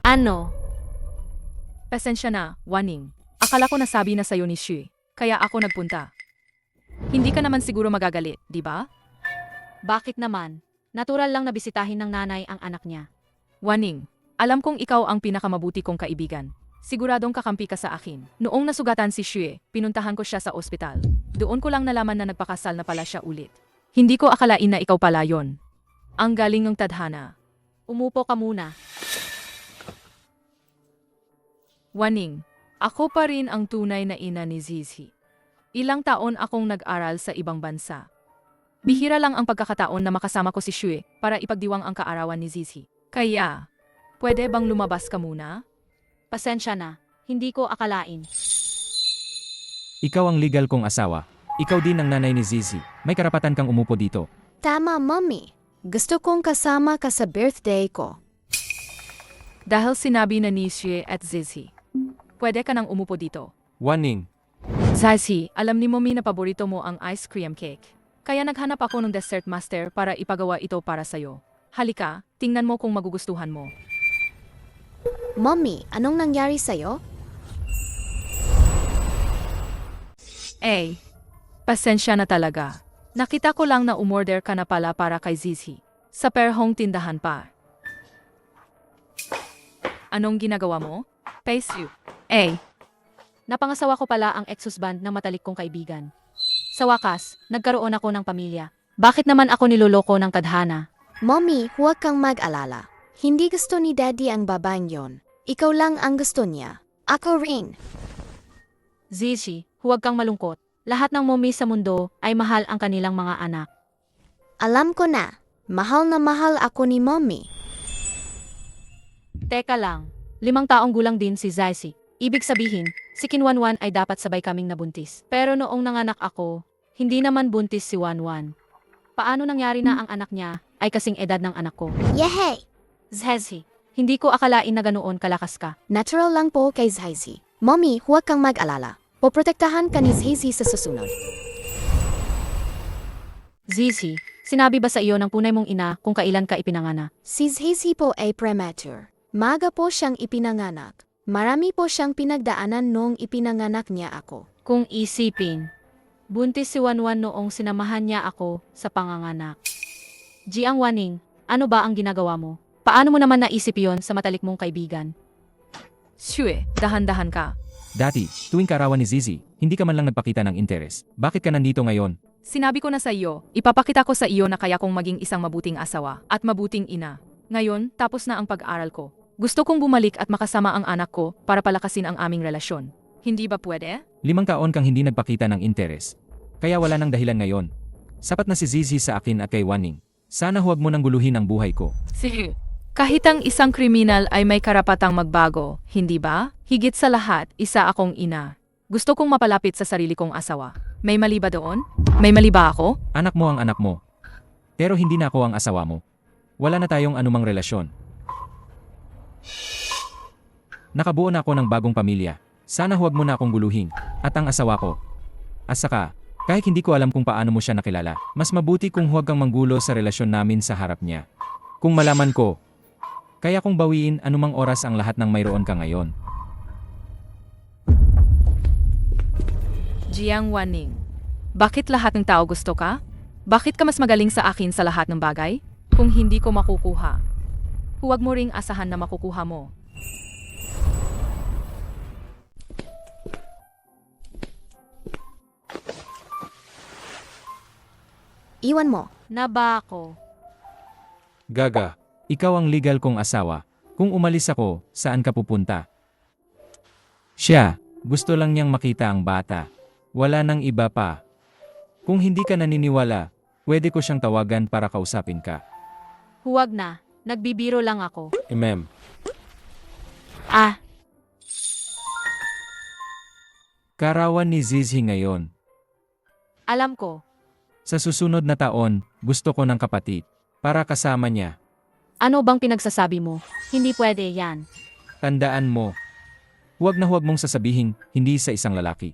Ano? Pasensya na, Waning. Akala ko nasabi na sa'yo ni Sue, kaya ako nagpunta. Hindi ka naman siguro magagalit, di ba? Bakit naman? Natural lang na bisitahin ng nanay ang anak niya. Waning, alam kong ikaw ang pinakamabuti kong kaibigan. Siguradong kakampi ka sa akin. Noong nasugatan si Sue, pinuntahan ko siya sa ospital. Doon ko lang nalaman na nagpakasal na pala siya ulit. Hindi ko akalain na ikaw pala yon. Ang galing ng tadhana. Umupo ka muna. Waning, ako pa rin ang tunay na ina ni Zizi. Ilang taon akong nag-aral sa ibang bansa. Bihira lang ang pagkakataon na makasama ko si Sue para ipagdiwang ang kaarawan ni Zizi. Kaya, pwede bang lumabas ka muna? Pasensya na. Hindi ko akalain. Ikaw ang legal kong asawa. Ikaw din ang nanay ni Zizi. May karapatan kang umupo dito. Tama, mommy. Gusto kong kasama ka sa birthday ko. Dahil sinabi na ni Sue at Zizi. Pwede ka nang umupo dito. Waning. Zizi, alam ni Mommy na paborito mo ang ice cream cake. Kaya naghanap ako ng dessert master para ipagawa ito para sa'yo. Halika, tingnan mo kung magugustuhan mo. Mommy, anong nangyari sa'yo? Pasensya na talaga. Nakita ko lang na umorder ka na pala para kay Zizi. Sa perhong tindahan pa. Anong ginagawa mo? Pace you. Napangasawa ko pala ang ex-husband ng matalik kong kaibigan. Sa wakas, nagkaroon ako ng pamilya. Bakit naman ako niloloko ng tadhana? Mommy, huwag kang mag-alala. Hindi gusto ni Daddy ang babaeng yon. Ikaw lang ang gusto niya. Ako rin. Zizi, huwag kang malungkot. Lahat ng mommy sa mundo ay mahal ang kanilang mga anak. Alam ko na. Mahal na mahal ako ni Mommy. Teka lang, 5 taong gulang din si Zizi. Ibig sabihin, si Kinwanwan ay dapat sabay kaming nabuntis. Pero noong nanganak ako, hindi naman buntis si Wanwan. Paano nangyari na ang anak niya ay kasing edad ng anak ko? Yehey! Zizi, hindi ko akalain na ganoon kalakas ka. Natural lang po kay Zizi. Mommy, huwag kang mag-alala. Poprotektahan ka ni Zizi sa susunod. Zizi, sinabi ba sa iyo ng tunay mong ina kung kailan ka ipinanganak? Si Zizi po ay premature. Maga po siyang ipinanganak. Marami po siyang pinagdaanan noong ipinanganak niya ako. Kung isipin, buntis si Wanwan noong sinamahan niya ako sa panganganak. Jiang Waning, ano ba ang ginagawa mo? Paano mo naman naisip yon sa matalik mong kaibigan? Sue, dahan-dahan ka. Dati, tuwing kaarawan ni Zizi, hindi ka man lang nagpakita ng interes. Bakit ka nandito ngayon? Sinabi ko na sa iyo, ipapakita ko sa iyo na kaya kong maging isang mabuting asawa at mabuting ina. Ngayon, tapos na ang pag-aaral ko. Gusto kong bumalik at makasama ang anak ko para palakasin ang aming relasyon. Hindi ba pwede? 5 taon kang hindi nagpakita ng interes. Kaya wala nang dahilan ngayon. Sapat na si Zizi sa akin at kay Waning. Sana huwag mo nang guluhin ang buhay ko. Sige. Kahit ang isang kriminal ay may karapatang magbago, hindi ba? Higit sa lahat, isa akong ina. Gusto kong mapalapit sa sarili kong asawa. May mali ba doon? May mali ba ako? Anak mo ang anak mo. Pero hindi na ako ang asawa mo. Wala na tayong anumang relasyon. Nakabuo na ako ng bagong pamilya. Sana huwag mo na akong guluhin. At ang asawa ko. At saka, kahit hindi ko alam kung paano mo siya nakilala, mas mabuti kung huwag kang manggulo sa relasyon namin sa harap niya. Kung malaman ko, kaya kong bawiin anumang oras ang lahat ng mayroon ka ngayon. Jiang Waning. Bakit lahat ng tao gusto ka? Bakit ka mas magaling sa akin sa lahat ng bagay? Kung hindi ko makukuha, huwag mo ring asahan na makukuha mo. Iwan mo. Na ba ako? Gaga, ikaw ang legal kong asawa. Kung umalis ako, saan ka pupunta? Siya, gusto lang niyang makita ang bata. Wala nang iba pa. Kung hindi ka naniniwala, pwede ko siyang tawagan para kausapin ka. Huwag na. Nagbibiro lang ako. Ma'am. Ah, Karawan ni Zizhi ngayon. alam ko. Sa susunod na taon, gusto ko ng kapatid. Para kasama niya. Ano bang pinagsasabi mo? Hindi pwede yan. Tandaan mo. Huwag na huwag mong sasabihin, hindi sa isang lalaki.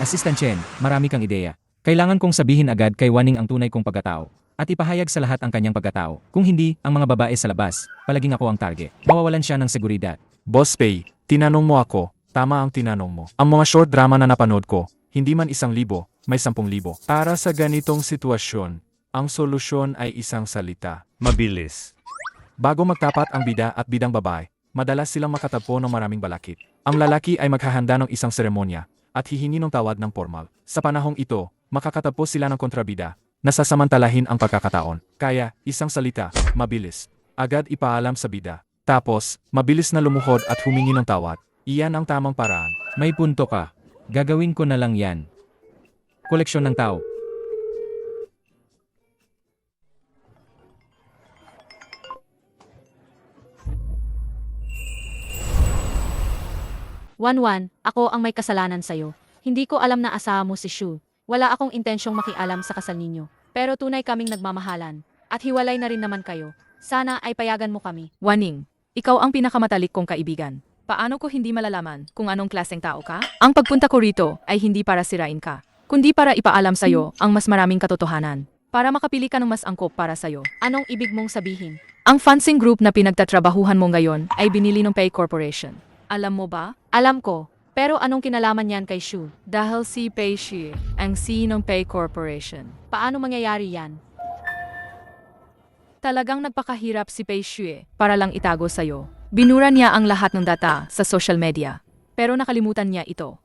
Assistant Chen, marami kang ideya. Kailangan kong sabihin agad kay Waning ang tunay kong pagkatao. At ipahayag sa lahat ang kanyang pagkatao. Kung hindi, ang mga babae sa labas, palaging ako ang target. Mawawalan siya ng seguridad. Boss Pei, tinanong mo ako. Tama ang tinanong mo. Ang mga short drama na napanood ko, hindi man 1,000, may 10,000. Para sa ganitong sitwasyon, ang solusyon ay isang salita. Mabilis. Bago magtapat ang bida at bidang babae, madalas silang makatagpo ng maraming balakid. Ang lalaki ay maghahanda ng isang seremonya at hihingi ng tawad ng formal. Sa panahong ito, makakatagpo sila ng kontrabida na sasamantalahin ang pagkakataon. Kaya, isang salita, mabilis. Agad ipaalam sa bida. Tapos, mabilis na lumuhod at humingi ng tawad. Iyan ang tamang paraan. May punto ka. Gagawin ko na lang yan. Koleksyon ng tao. Wanwan, ako ang may kasalanan sa'yo. Hindi ko alam na asawa mo si Shu. Wala akong intensyong makialam sa kasal ninyo. Pero tunay kaming nagmamahalan. At hiwalay na rin naman kayo. Sana ay payagan mo kami. Waning, ikaw ang pinakamatalik kong kaibigan. Paano ko hindi malalaman kung anong klaseng tao ka? Ang pagpunta ko rito ay hindi para sirain ka, kundi para ipaalam sa'yo ang mas maraming katotohanan. Para makapili ka ng mas angkop para sa'yo. Anong ibig mong sabihin? Ang fencing group na pinagtatrabahuhan mo ngayon ay binili ng Pei Corporation. Alam mo ba? Alam ko. Pero anong kinalaman niyan kay Shu? Dahil si Pei Shi ang CEO ng Pei Corporation. Paano mangyayari yan? Talagang nagpakahirap si Pei Shi para lang itago sa'yo. Binura niya ang lahat ng data sa social media. Pero nakalimutan niya ito.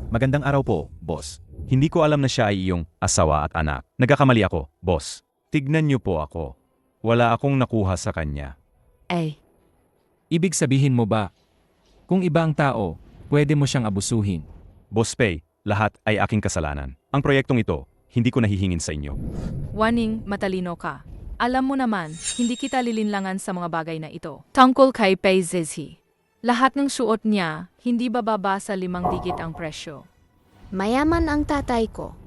Magandang araw po, boss. Hindi ko alam na siya ay iyong asawa at anak. Nagkakamali ako, boss. Tignan niyo po ako. Wala akong nakuha sa kanya. Ay, Ibig sabihin mo ba? Kung iba ang tao, pwede mo siyang abusuhin. Boss Pei, lahat ay aking kasalanan. Ang proyektong ito, hindi ko nahihingin sa inyo. Waning, matalino ka. Alam mo naman, hindi kita lilinlangan sa mga bagay na ito. Tungkol kay Pei Zizhi. Lahat ng suot niya, hindi bababa sa 5 digit ang presyo. Mayaman ang tatay ko.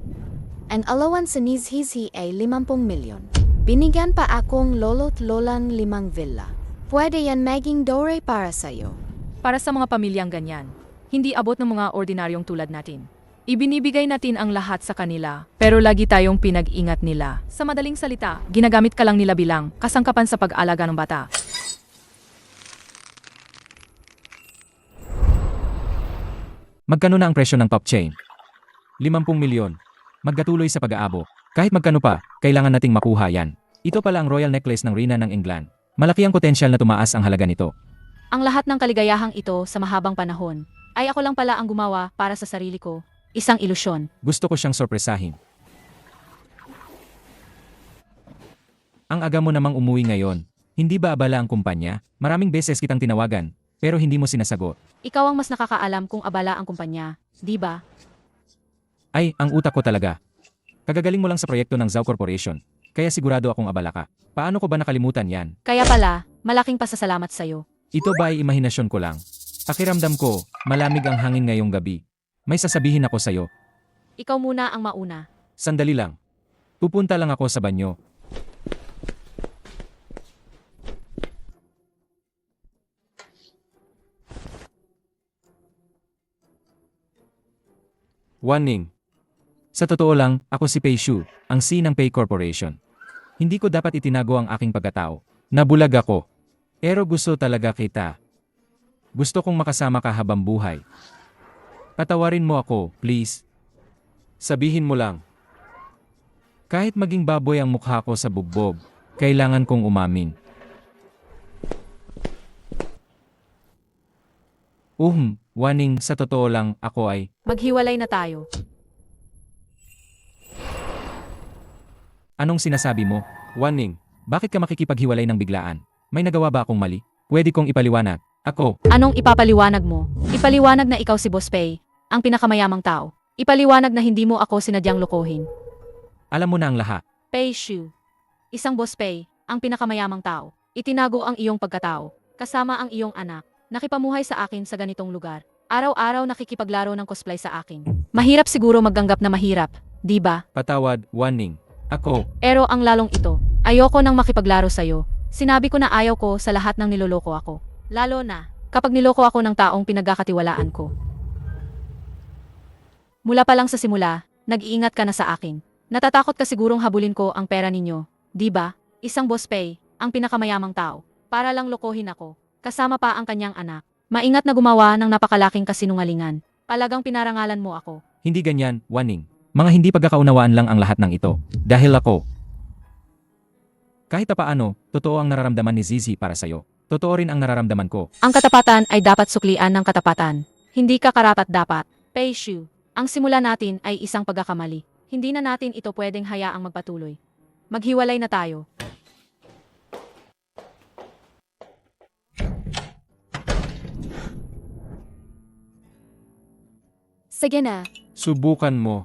Ang allowance ni Zizhi ay 50 milyon. Binigyan pa akong lolo't lolang 5 villa. Pwede yan maging dore para sa'yo. Para sa mga pamilyang ganyan, hindi abot ng mga ordinaryong tulad natin. Ibinibigay natin ang lahat sa kanila, pero lagi tayong pinag-ingat nila. Sa madaling salita, ginagamit ka lang nila bilang kasangkapan sa pag-alaga ng bata. Magkano na ang presyo ng top chain? 50 milyon. Magkatuloy sa pag-aabo. Kahit magkano pa, kailangan nating makuha yan. Ito pala ang royal necklace ng Rina ng England. Malaki ang potensyal na tumaas ang halaga nito. Ang lahat ng kaligayahang ito sa mahabang panahon ay ako lang pala ang gumawa para sa sarili ko. Isang ilusyon. Gusto ko siyang sorpresahin. Ang aga mo namang umuwi ngayon. Hindi ba abala ang kumpanya? Maraming beses kitang tinawagan, pero hindi mo sinasagot. Ikaw ang mas nakakaalam kung abala ang kumpanya, di ba? Ay, ang utak ko talaga. Kagagaling mo lang sa proyekto ng Zhao Corporation, kaya sigurado akong abala ka. Paano ko ba nakalimutan yan? Kaya pala, malaking pasasalamat sa'yo. Ito ba ay imahinasyon ko lang? Pakiramdam ko, malamig ang hangin ngayong gabi. May sasabihin ako sa'yo. Ikaw muna ang mauna. Sandali lang. Pupunta lang ako sa banyo. Waning. Sa totoo lang, ako si Pei Shu, ang C ng Pei Corporation. Hindi ko dapat itinago ang aking pagkatao. Nabulag ako. Pero gusto talaga kita. Gusto kong makasama ka habang buhay. Patawarin mo ako, please. Sabihin mo lang. Kahit maging baboy ang mukha ko sa bugbog, kailangan kong umamin. Waning, sa totoo lang, ako ay... Maghiwalay na tayo. Anong sinasabi mo? Waning. Bakit ka makikipaghiwalay ng biglaan? May nagawa ba akong mali? Pwede kong ipaliwanag. Ako, Anong ipapaliwanag mo? Ipaliwanag na ikaw si Boss Pei, ang pinakamayamang tao. Ipaliwanag na hindi mo ako sinadyang lokohin. alam mo na ang lahat. Pei Shu. Isang Boss Pei, ang pinakamayamang tao. Itinago ang iyong pagkatao, kasama ang iyong anak. Nakipamuhay sa akin sa ganitong lugar. Araw-araw nakikipaglaro ng cosplay sa akin. Mahirap siguro magganggap na mahirap, di ba? Patawad, Waning. Ako, Pero ang lalong ito, ayoko nang makipaglaro sa'yo. Sinabi ko na ayaw ko sa lahat ng niloloko ako. Lalo na, kapag niloko ako ng taong pinagkakatiwalaan ko. Mula pa lang sa simula, nag-iingat ka na sa akin. Natatakot ka sigurong habulin ko ang pera ninyo, di ba? Isang Boss Pei, ang pinakamayamang tao, para lang lokohin ako, kasama pa ang kanyang anak. Maingat na gumawa ng napakalaking kasinungalingan. Palagang pinarangalan mo ako. hindi ganyan, Waning. Mga hindi pagkakaunawaan lang ang lahat ng ito. Dahil ako. Kahit paano, totoo ang nararamdaman ni Zizi para sa'yo. Totoo rin ang nararamdaman ko. Ang katapatan ay dapat suklian ng katapatan. Hindi ka karapat-dapat. Pei Shu, ang simula natin ay isang pagkakamali. Hindi na natin ito pwedeng hayaang magpatuloy. Maghiwalay na tayo. Sige na. Subukan mo.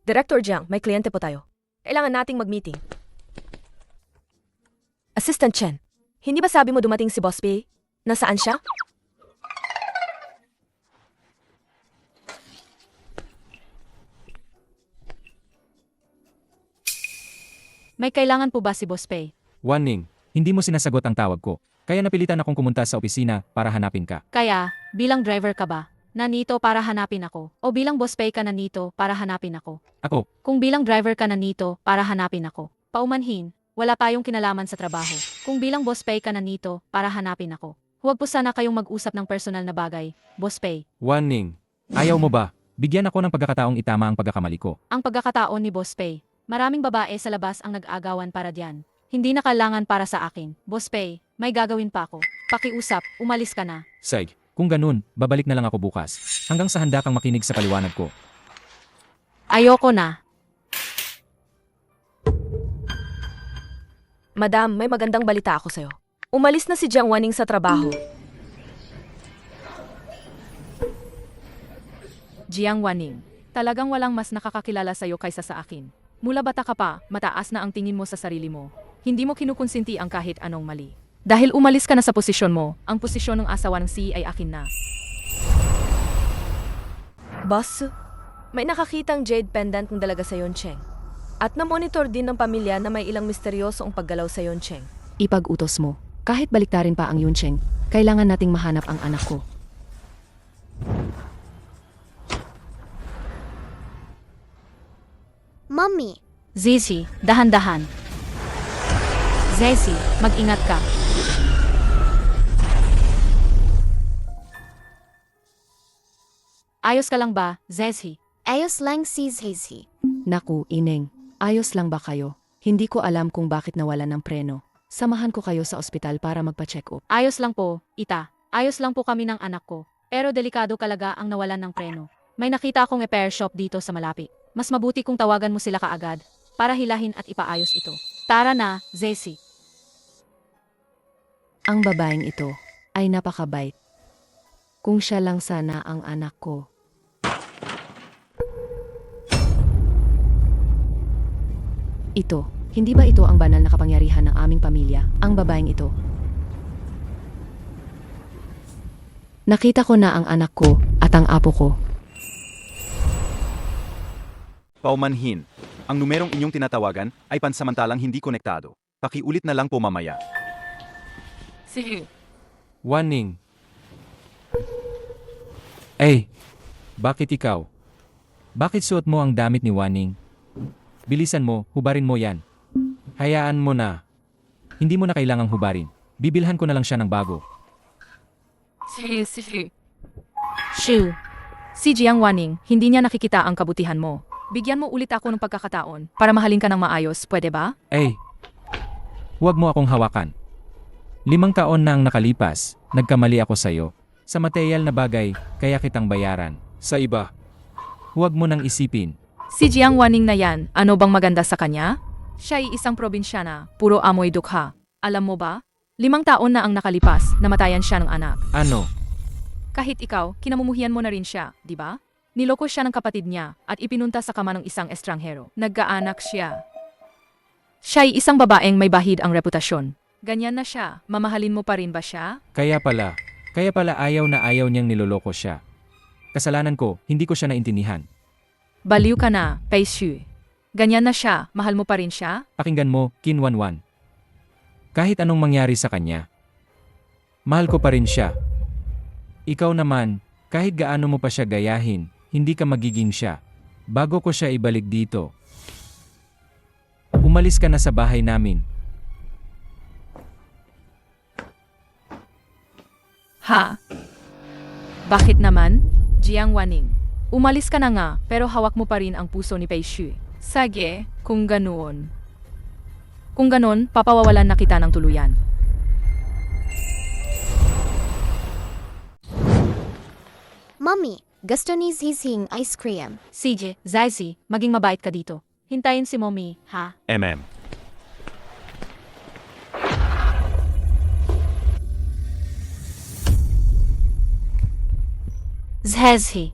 Director Jiang, may kliyente po tayo. Kailangan nating mag-meeting. Assistant Chen, hindi ba sabi mo dumating si Boss Pei? Nasaan siya? May kailangan po ba si Boss Pei? Waning. Hindi mo sinasagot ang tawag ko. Kaya napilitan akong pumunta sa opisina para hanapin ka. Kaya, bilang driver ka ba? Nanito para hanapin ako. O bilang Boss Pei ka nanito para hanapin ako. Ako, Kung bilang driver ka nanito para hanapin ako. Paumanhin, wala tayong kinalaman sa trabaho. Kung bilang Boss Pei ka nanito para hanapin ako. Huwag po sana kayong mag-usap ng personal na bagay, Boss Pei. Waning. ayaw mo ba? Bigyan ako ng pagkakataong itama ang pagkakamali ko. Ang pagkakataon ni Boss Pei. Maraming babae sa labas ang nag-agawan para diyan. Hindi na kailangan para sa akin. Boss Pei, may gagawin pa ako. Pakiusap, umalis ka na. Sige, kung ganun, babalik na lang ako bukas. Hanggang sa handa kang makinig sa paliwanag ko. Ayoko na. Madam, may magandang balita ako sa'yo. Umalis na si Jiang Waning sa trabaho. Jiang Waning, talagang walang mas nakakakilala sa'yo kaysa sa akin. Mula bata ka pa, mataas na ang tingin mo sa sarili mo. Hindi mo kinukonsinti ang kahit anong mali. Dahil umalis ka na sa posisyon mo, ang posisyon ng asawa ng C ay akin na. Boss, may nakakitang jade pendant ng dalaga sa Yoncheng. At na-monitor din ng pamilya na may ilang misteryoso ang paggalaw sa Yoncheng. Ipag-utos mo. Kahit baliktarin pa ang Yuncheng, kailangan nating mahanap ang anak ko. Mommy, Zizi, dahan-dahan. Zezi, mag-ingat ka. Ayos ka lang ba, Zezi? ayos lang si Zizi. Naku, Ineng, ayos lang ba kayo? Hindi ko alam kung bakit nawalan ng preno. Samahan ko kayo sa ospital para magpa-check up. Ayos lang po, Ita. Ayos lang po kami ng anak ko. Pero delikado talaga ang nawalan ng preno. May nakita akong repair shop dito sa malapit. Mas mabuti kung tawagan mo sila kaagad para hilahin at ipaayos ito. Tara na, Zesi. Ang babaeng ito ay napakabait. Kung siya lang sana ang anak ko. Ito, hindi ba ito ang banal na kapangyarihan ng aming pamilya, ang babaeng ito? Nakita ko na ang anak ko at ang apo ko. Paumanhin. Ang numerong inyong tinatawagan ay pansamantalang hindi konektado. Pakiulit na lang po mamaya. Sige. Warning. Bakit ikaw? Bakit suot mo ang damit ni Wanning? Bilisan mo, hubarin mo yan. Hayaan mo na. Hindi mo na kailangang hubarin. Bibilhan ko na lang siya ng bago. Sige. Shoo. Si Jiang Wanning, hindi niya nakikita ang kabutihan mo. Bigyan mo ulit ako ng pagkakataon para mahalin ka ng maayos, pwede ba? Huwag mo akong hawakan. 5 taon na ang nakalipas, nagkamali ako sa'yo. Sa material na bagay, kaya kitang bayaran. Sa iba, huwag mo nang isipin. Si Jiang Wanning na yan, ano bang maganda sa kanya? Siya ay isang probinsyana, puro amoy dukha. Alam mo ba? 5 taon na ang nakalipas, namatayan siya ng anak. Ano? Kahit ikaw, kinamumuhian mo na rin siya, di ba? Niloko siya ng kapatid niya at ipinunta sa kama ng isang estranghero. Nagkaanak siya. Siya ay isang babaeng may bahid ang reputasyon. Ganyan na siya, mamahalin mo pa rin ba siya? Kaya pala ayaw na ayaw niyang niloloko siya. Kasalanan ko, hindi ko siya naintindihan. Baliw ka na, Pei Xu. Ganyan na siya, mahal mo pa rin siya? Pakinggan mo, Qin Wanwan. Kahit anong mangyari sa kanya, mahal ko pa rin siya. Ikaw naman, kahit gaano mo pa siya gayahin, hindi ka magiging siya. Bago ko siya ibalik dito. Umalis ka na sa bahay namin. Ha? Bakit naman? Jiang Wanning. Umalis ka na nga, pero hawak mo pa rin ang puso ni Pei Xu. Sige, kung ganoon. Kung ganon, papawawalan na kita ng tuluyan. Mommy, gusto ni Zizing ice cream. CJ, Zaisi, maging mabait ka dito. Hintayin si Mommy, ha? Zhezhi.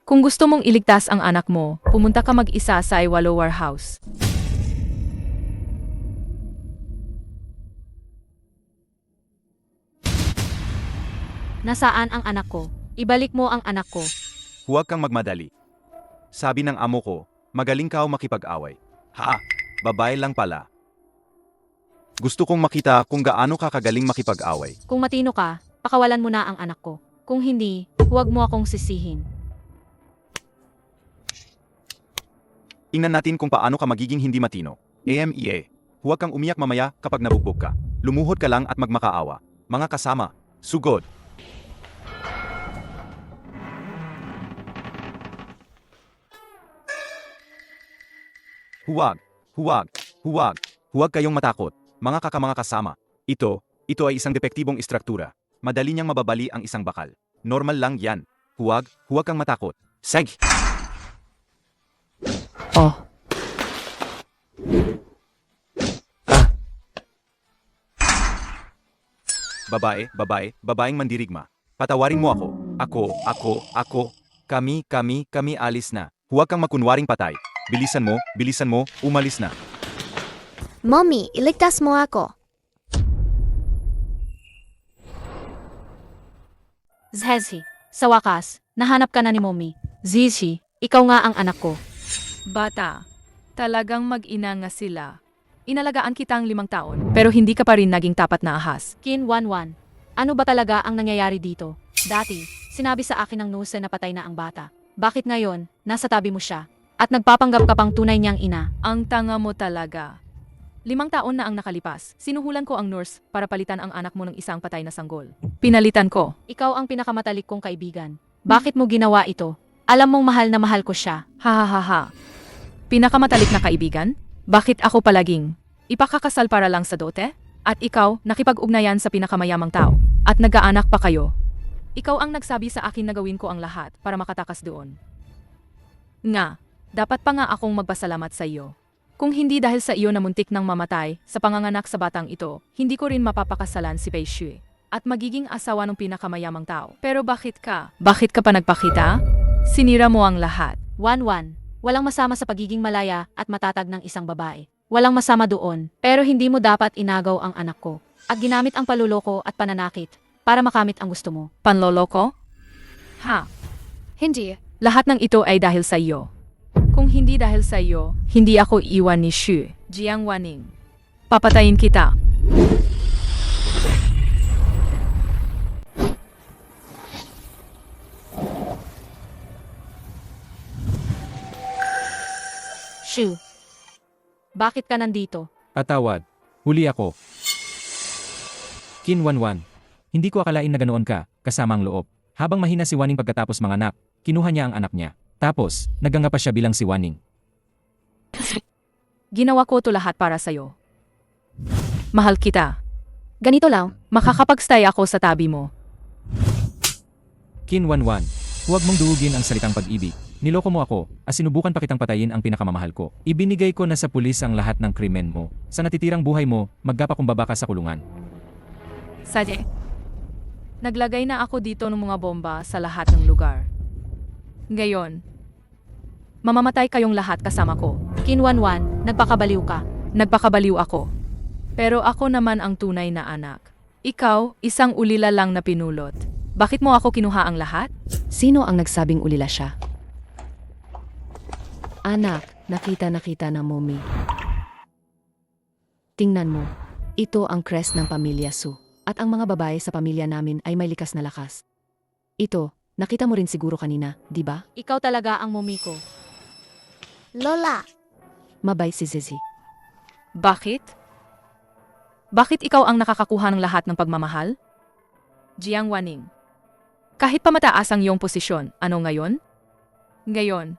Kung gusto mong iligtas ang anak mo, pumunta ka mag-isa sa Iwalower House. Nasaan ang anak ko? Ibalik mo ang anak ko. Huwag kang magmadali. Sabi ng amo ko, magaling ka makipag-away. Babae lang pala. Gusto kong makita kung gaano ka kagaling makipag-away. Kung matino ka, pakawalan mo na ang anak ko. Kung hindi, huwag mo akong sisihin. Tingnan natin kung paano ka magiging hindi matino. AMEA. Huwag kang umiyak mamaya kapag nabugbog ka. Lumuhod ka lang at magmakaawa. Mga kasama, sugod. Huwag kayong matakot. Mga kasama. Ito ay isang depektibong istruktura. Madali niyang mababali ang isang bakal. Normal lang yan. Huwag kang matakot. Sige! Oh. Babaeng mandirigma. Patawarin mo ako. Kami alis na. Huwag kang makunwaring patay. Bilisan mo, umalis na. Mommy, iligtas mo ako. Zhezhi, sa wakas, nahanap ka na ni Mommy. Zishi, ikaw nga ang anak ko. Bata, talagang mag-ina nga sila. Inalagaan kitang 5 taon, pero hindi ka pa rin naging tapat na ahas. Qin Wanwan, ano ba talaga ang nangyayari dito? Dati, sinabi sa akin ng nurse na patay na ang bata. Bakit ngayon, nasa tabi mo siya? At nagpapanggap ka pang tunay niyang ina? Ang tanga mo talaga. 5 taon na ang nakalipas. Sinuhulan ko ang nurse para palitan ang anak mo ng isang patay na sanggol. Pinalitan ko. Ikaw ang pinakamatalik kong kaibigan. Bakit mo ginawa ito? Alam mong mahal na mahal ko siya. Ha. Pinakamatalik na kaibigan? Bakit ako palaging ipakakasal para lang sa dote? At ikaw, nakipag-ugnayan sa pinakamayamang tao. At nagkaanak pa kayo. Ikaw ang nagsabi sa akin na gawin ko ang lahat para makatakas doon. Nga, dapat pa nga akong magpasalamat sa iyo. Kung hindi dahil sa iyo na muntik nang mamatay sa panganganak sa batang ito, hindi ko rin mapapakasalan si Pei Xu at magiging asawa ng pinakamayamang tao. Pero bakit ka? Bakit ka pa nagpakita? Sinira mo ang lahat. Wanwan, walang masama sa pagiging malaya at matatag ng isang babae. Walang masama doon, pero hindi mo dapat inagaw ang anak ko at ginamit ang paluloko at pananakit para makamit ang gusto mo. Panloloko? Ha? Hindi. Lahat ng ito ay dahil sa iyo. Kung hindi dahil sa iyo, hindi ako iwan ni Shu, Jiang Waning. Papatayin kita. Shu. Bakit ka nandito? Patawad. Huli ako. Qin Wanwan. Hindi ko akalain na ganoon ka, kasama ang loob. Habang mahina si Waning pagkatapos manganak, kinuha niya ang anak niya. Tapos, naganga pa siya bilang si Waning. Ginawa ko to lahat para sa'yo. Mahal kita. Ganito lang. Makakapagstay ako sa tabi mo. Qin Wanwan. Huwag mong duhugin ang salitang pag-ibig. Niloko mo ako, sinubukan pa kitang patayin ang pinakamamahal ko. Ibinigay ko na sa pulis ang lahat ng krimen mo. Sa natitirang buhay mo, magpapakumbaba ka sa kulungan. Sadye. Naglagay na ako dito ng mga bomba sa lahat ng lugar. Ngayon, mamamatay kayong lahat kasama ko. Kinwanwan, nagpakabaliw ka. Nagpakabaliw ako. Pero ako naman ang tunay na anak. Ikaw, isang ulila lang na pinulot. Bakit mo ako kinuha ang lahat? Sino ang nagsabing ulila siya? Anak, nakita na mommy. Tingnan mo, ito ang crest ng pamilya Su. At ang mga babae sa pamilya namin ay may likas na lakas. Ito, nakita mo rin siguro kanina, di ba? Ikaw talaga ang mumi ko. Lola, Mabay si Zizi. Bakit? Bakit ikaw ang nakakakuha ng lahat ng pagmamahal? Jiang Waning. Kahit pa mataas ang iyong posisyon, ano ngayon? Ngayon,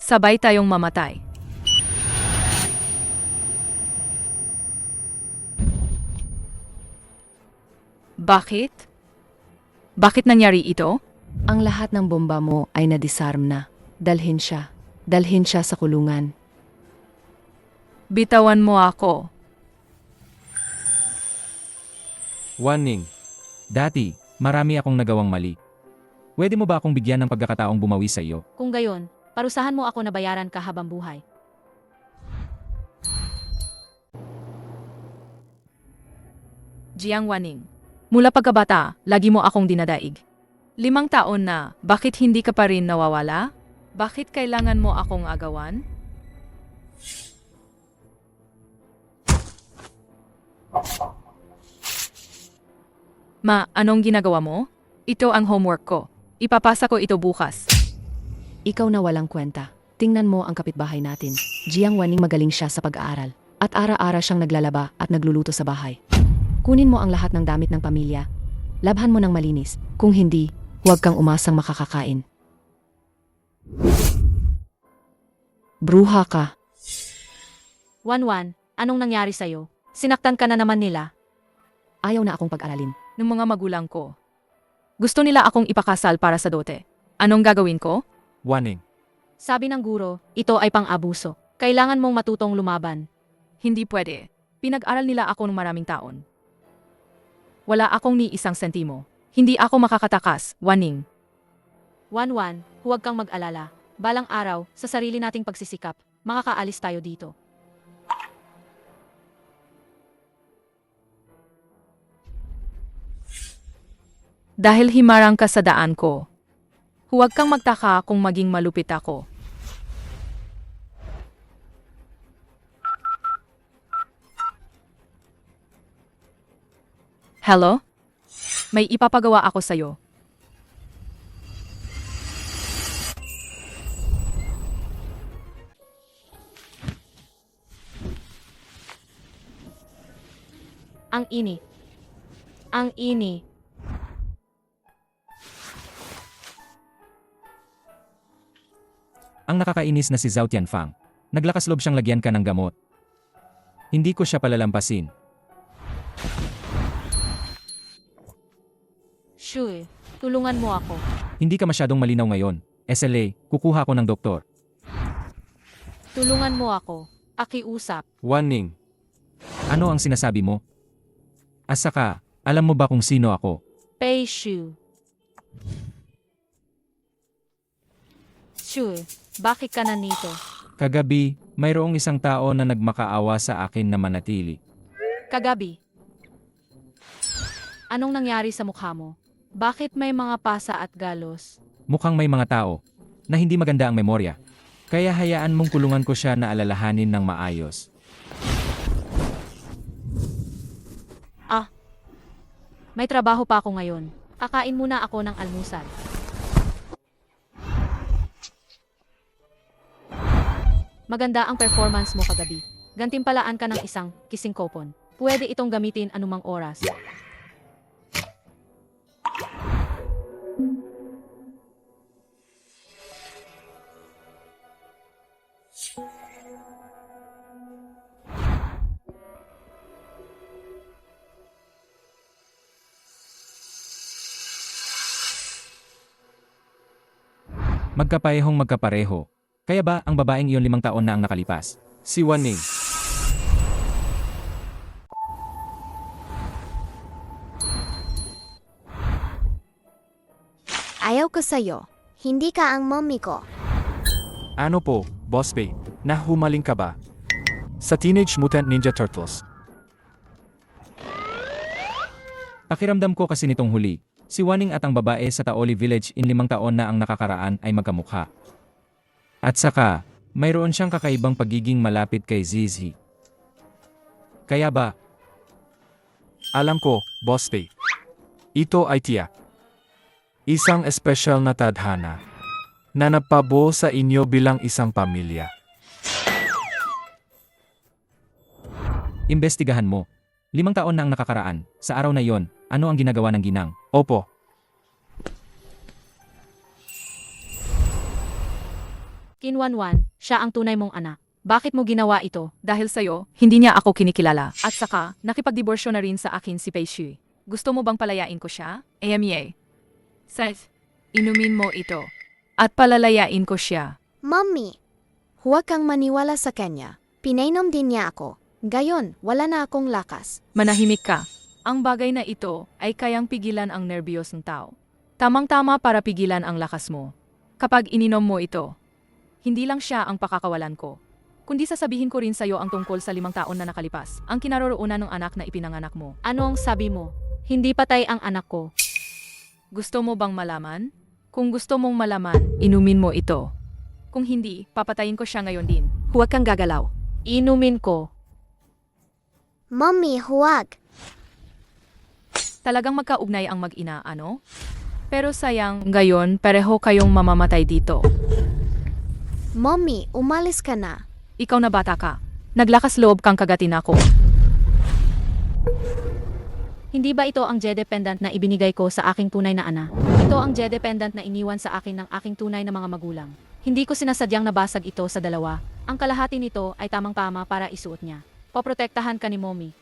sabay tayong mamatay. Bakit? Bakit nangyari ito? Ang lahat ng bomba mo ay nadisarm na. Dalhin siya. Dalhin siya sa kulungan. Bitawan mo ako. Waning. Dati, marami akong nagawang mali. Pwede mo ba akong bigyan ng pagkakataong bumawi sa iyo? Kung gayon, parusahan mo ako na bayaran ka habang buhay. Jiang Waning. Mula pagkabata, lagi mo akong dinadaig. 5 taon na, bakit hindi ka pa rin nawawala? Bakit kailangan mo akong agawan? Ma, anong ginagawa mo? Ito ang homework ko. Ipapasa ko ito bukas. Ikaw na walang kwenta. Tingnan mo ang kapitbahay natin. Jiang Waning magaling siya sa pag-aaral. At ara-ara siyang naglalaba at nagluluto sa bahay. Kunin mo ang lahat ng damit ng pamilya. Labhan mo ng malinis. Kung hindi, huwag kang umasang makakakain. Bruha ka. Wanwan, anong nangyari sa'yo? Sinaktan ka na naman nila. Ayaw na akong pag-aralin. Ng mga magulang ko. Gusto nila akong ipakasal para sa dote. Anong gagawin ko? Waning. Sabi ng guro, ito ay pang-abuso. Kailangan mong matutong lumaban. Hindi pwede. Pinag-aral nila ako ng maraming taon. Wala akong ni isang sentimo. Hindi ako makakatakas, Waning. Wanwan, huwag kang mag-alala. Balang araw, sa sarili nating pagsisikap, makakaalis tayo dito. Dahil himarang ka sa daan ko. Huwag kang magtaka kung maging malupit ako. Hello? May ipapagawa ako sa'yo. Ang ini. Ang ini. Ang nakakainis na si Zhao Tianfang. Naglakas loob siyang lagyan ka ng gamot. Hindi ko siya palalampasin. Shui, tulungan mo ako. Hindi ka masyadong malinaw ngayon. SLA, kukuha ko ng doktor. Tulungan mo ako. Akiusap. Waning. Ano ang sinasabi mo? Asa ka, alam mo ba kung sino ako? Pei Shu. Shui, bakit ka nandito? Kagabi, mayroong isang tao na nagmakaawa sa akin na manatili. Kagabi. Anong nangyari sa mukha mo? Bakit may mga pasa at galos? Mukhang may mga tao na hindi maganda ang memorya. Kaya hayaan mong kulungan ko siya na alalahanin ng maayos. May trabaho pa ako ngayon. Kakain muna ako ng almusal. Maganda ang performance mo kagabi. Gantimpalaan ka ng isang kissing coupon. Pwede itong gamitin anumang oras. Magkaparehong magkapareho. Kaya ba ang babaeng iyon 5 taon na ang nakalipas? Si Waning. Ayaw ko sa'yo. Hindi ka ang mommy ko. Ano po, Boss Bay? Nahumaling ka ba? Sa Teenage Mutant Ninja Turtles. Pakiramdam ko kasi nitong huli, si Waning at ang babae sa Taoli Village in 5 taon na ang nakakaraan ay magkamukha. At saka, mayroon siyang kakaibang pagiging malapit kay Zizi. Kaya ba, Alam ko, Boss Bay. Ito ay tiyak. Isang espesyal na tadhana na napabo sa inyo bilang isang pamilya. imbestigahan mo. 5 taon na ang nakakaraan, sa araw na iyon, ano ang ginagawa ng ginang? Opo, Kinwanwan, siya ang tunay mong anak. Bakit mo ginawa ito? Dahil sa'yo, hindi niya ako kinikilala. At saka, nakipagdiborsyo na rin sa akin si Pei Shui. Gusto mo bang palayain ko siya? AMA. Seth, inumin mo ito. At palalayain ko siya. Mommy, huwag kang maniwala sa kanya. Pinainom din niya ako. Gayon, wala na akong lakas. Manahimik ka. Ang bagay na ito ay kayang pigilan ang nerbiyos ng tao. Tamang-tama para pigilan ang lakas mo. Kapag ininom mo ito, hindi lang siya ang pakakawalan ko, kundi sasabihin ko rin sa'yo ang tungkol sa 5 taon na nakalipas, ang kinaroroonan ng anak na ipinanganak mo. Ano ang sabi mo? Hindi patay ang anak ko. Gusto mo bang malaman? Kung gusto mong malaman, inumin mo ito. Kung hindi, papatayin ko siya ngayon din. Huwag kang gagalaw. Inumin ko. Mommy, huwag. Talagang magkaugnay ang mag-ina, ano? Pero sayang, ngayon, pareho kayong mamamatay dito. Mommy, umalis ka na. Ikaw na bata ka. Naglakas loob kang kagatin ako. Hindi ba ito ang J-dependent na ibinigay ko sa aking tunay na ana? Ito ang J-dependent na iniwan sa akin ng aking tunay na mga magulang. Hindi ko sinasadyang nabasag ito sa dalawa. Ang kalahati nito ay tamang-tama para isuot niya. Poprotektahan ka ni Mommy.